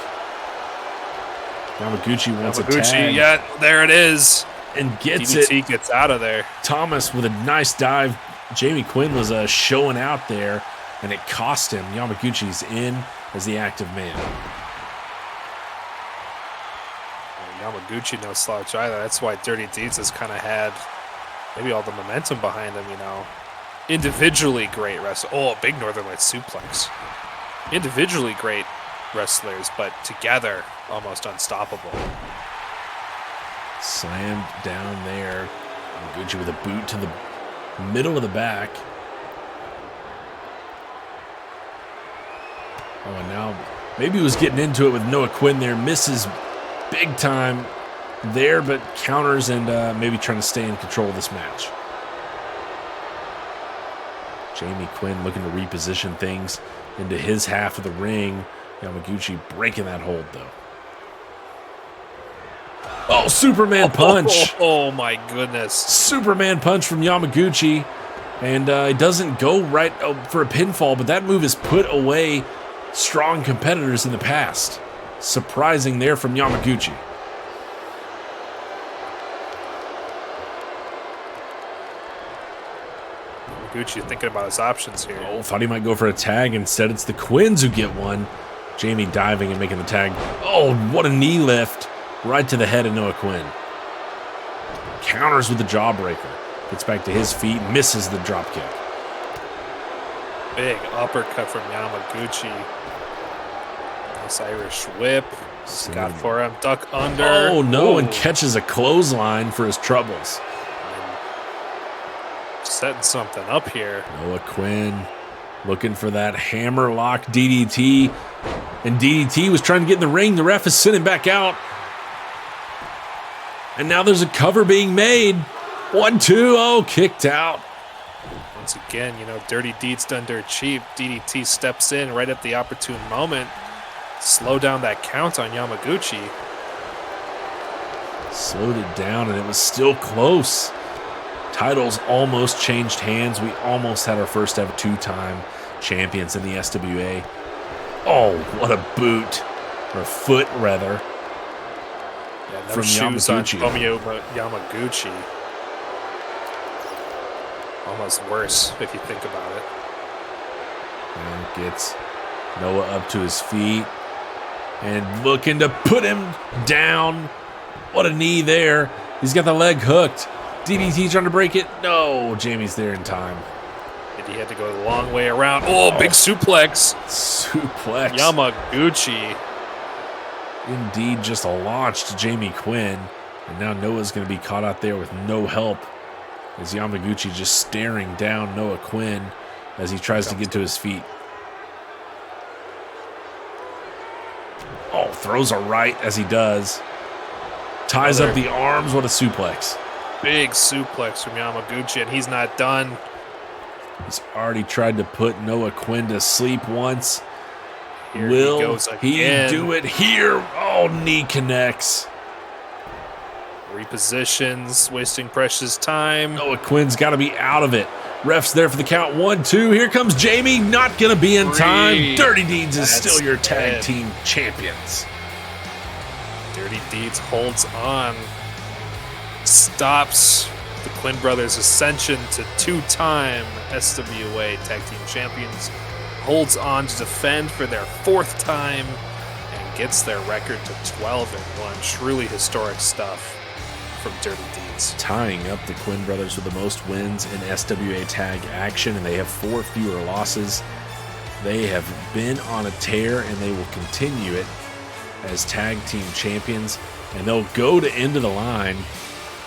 [SPEAKER 1] Yamaguchi wants a tag.
[SPEAKER 2] Yeah, there it is.
[SPEAKER 1] And gets
[SPEAKER 2] DDT
[SPEAKER 1] it.
[SPEAKER 2] Gets out of there.
[SPEAKER 1] Thomas with a nice dive. Jamie Quinn was showing out there, and it cost him. Yamaguchi's in as the active man.
[SPEAKER 2] Yamaguchi no slouch either. That's why Dirty Deeds has kind of had maybe all the momentum behind him, Individually great wrestler. Big Northern Lights suplex. Individually great wrestlers, but together almost unstoppable.
[SPEAKER 1] Slammed down there. Yamaguchi with a boot to the middle of the back. And now maybe he was getting into it with Noah Quinn there. Misses big time there, but counters and maybe trying to stay in control of this match. Jamie Quinn looking to reposition things into his half of the ring. Yamaguchi breaking that hold, though. Superman punch.
[SPEAKER 2] Oh, my goodness.
[SPEAKER 1] Superman punch from Yamaguchi. And it doesn't go right for a pinfall, but that move has put away strong competitors in the past. Surprising there from Yamaguchi.
[SPEAKER 2] Yamaguchi thinking about his options here.
[SPEAKER 1] Oh, thought he might go for a tag. Instead, it's the Quins who get one. Jamie diving and making the tag. Oh, what a knee lift. Right to the head of Noah Quinn. Counters with the jawbreaker. Gets back to his feet. Misses the drop kick.
[SPEAKER 2] Big uppercut from Yamaguchi. Nice Irish whip. Got for him. Duck under.
[SPEAKER 1] Oh, no. Ooh. And catches a clothesline for his troubles.
[SPEAKER 2] Setting something up here.
[SPEAKER 1] Noah Quinn looking for that hammerlock DDT. And DDT was trying to get in the ring. The ref is sending back out. And now there's a cover being made. 1-2. Oh, kicked out.
[SPEAKER 2] Once again, dirty deeds done dirt cheap. DDT steps in right at the opportune moment. Slow down that count on Yamaguchi.
[SPEAKER 1] Slowed it down, and it was still close. Titles almost changed hands. We almost had our first ever two-time champions in the SWA. Oh, what a boot. Or a foot, rather.
[SPEAKER 2] Yeah, no
[SPEAKER 1] from
[SPEAKER 2] shoes
[SPEAKER 1] Yamaguchi.
[SPEAKER 2] On Yamaguchi. Almost worse, if you think about it.
[SPEAKER 1] And gets Noah up to his feet. And looking to put him down. What a knee there. He's got the leg hooked. DDT trying to break it. No, Jamie's there in time.
[SPEAKER 2] And he had to go the long way around. Oh, big suplex.
[SPEAKER 1] Suplex.
[SPEAKER 2] Yamaguchi.
[SPEAKER 1] Indeed, just launched Jamie Quinn. And now Noah's going to be caught out there with no help. As Yamaguchi just staring down Noah Quinn as he tries to get to his feet. Oh, throws a right as he does. Ties up the arms. What a suplex.
[SPEAKER 2] Big suplex from Yamaguchi, and he's not done.
[SPEAKER 1] He's already tried to put Noah Quinn to sleep once.
[SPEAKER 2] Here
[SPEAKER 1] Will
[SPEAKER 2] he goes
[SPEAKER 1] he
[SPEAKER 2] again.
[SPEAKER 1] do it here? Oh, knee connects.
[SPEAKER 2] Repositions, wasting precious time.
[SPEAKER 1] Noah Quinn's got to be out of it. Ref's there for the count. 1-2. Here comes Jamie. Not going to be in time. Dirty Deeds is still your tag team champions.
[SPEAKER 2] Dirty Deeds holds on. Stops the Quinn brothers' ascension to two-time SWA tag team champions. Holds on to defend for their fourth time and gets their record to 12-1. Truly historic stuff from Dirty Deeds.
[SPEAKER 1] Tying up the Quinn brothers with the most wins in SWA tag action, and they have 4 fewer losses. They have been on a tear, and they will continue it as tag team champions, and they'll go to end of the line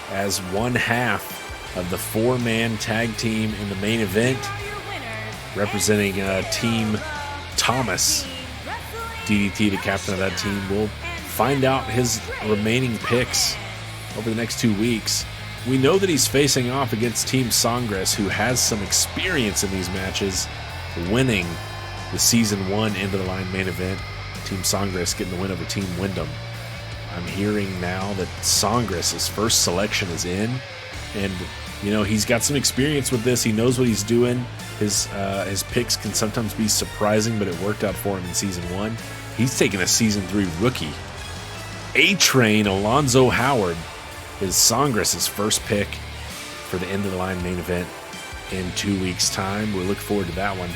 [SPEAKER 1] as one half of the 4-man tag team in the main event, representing Team Thomas. DDT, the captain of that team, will find out his remaining picks over the next 2 weeks. We know that he's facing off against Team Songres, who has some experience in these matches, winning the Season 1 end of the line main event. Team Songres getting the win over Team Wyndham. I'm hearing now that Songres' first selection is in, and he's got some experience with this. He knows what he's doing. His picks can sometimes be surprising, but it worked out for him in Season 1. He's taking a Season 3 rookie. A-Train Alonzo Howard is Songres' first pick for the end of the line main event in 2 weeks' time. We look forward to that one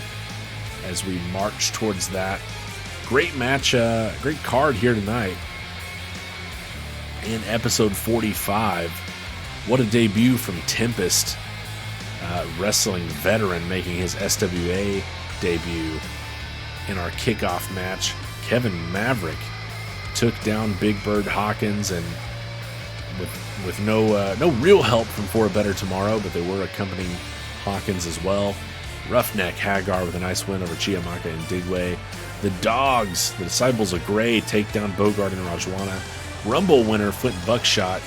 [SPEAKER 1] as we march towards that. Great match, great card here tonight in episode 45. What a debut from Tempest, wrestling veteran, making his SWA debut in our kickoff match. Kevin Maverick took down Big Bird Hawkins, and with no real help from For a Better Tomorrow, but they were accompanying Hawkins as well. Roughneck Hagar with a nice win over Chiamaka and Digway. The Dogs, the Disciples of Grey, take down Bogart and Rajwana. Rumble winner Flint Buckshot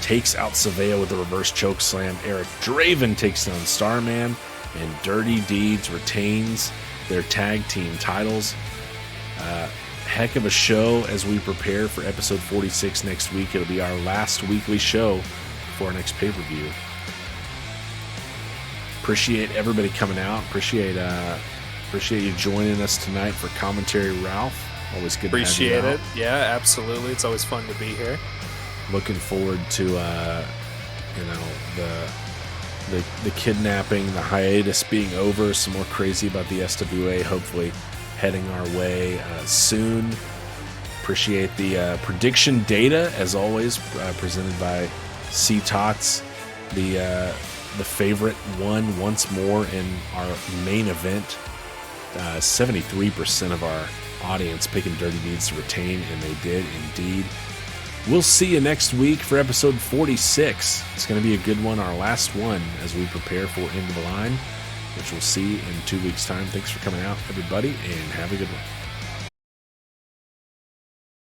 [SPEAKER 1] takes out Savea with a reverse choke slam. Eric Draven takes down Starman, and Dirty Deeds retains their tag team titles. Heck of a show as we prepare for episode 46 next week. It'll be our last weekly show before our next pay-per-view. Appreciate everybody coming out. Appreciate you joining us tonight for commentary, Ralph. Always good to have you out.
[SPEAKER 2] Appreciate it. Yeah, absolutely. It's always fun to be here.
[SPEAKER 1] Looking forward to the the kidnapping, the hiatus being over, some more crazy about the SWA hopefully heading our way soon. Appreciate the prediction data, as always, presented by C-Tots. The favorite won once more in our main event. 73% of our audience picking Dirty Deeds to retain, and they did indeed. We'll see you next week for episode 46. It's going to be a good one, our last one, as we prepare for End of the Line, which we'll see in 2 weeks' time. Thanks for coming out, everybody, and have a good one.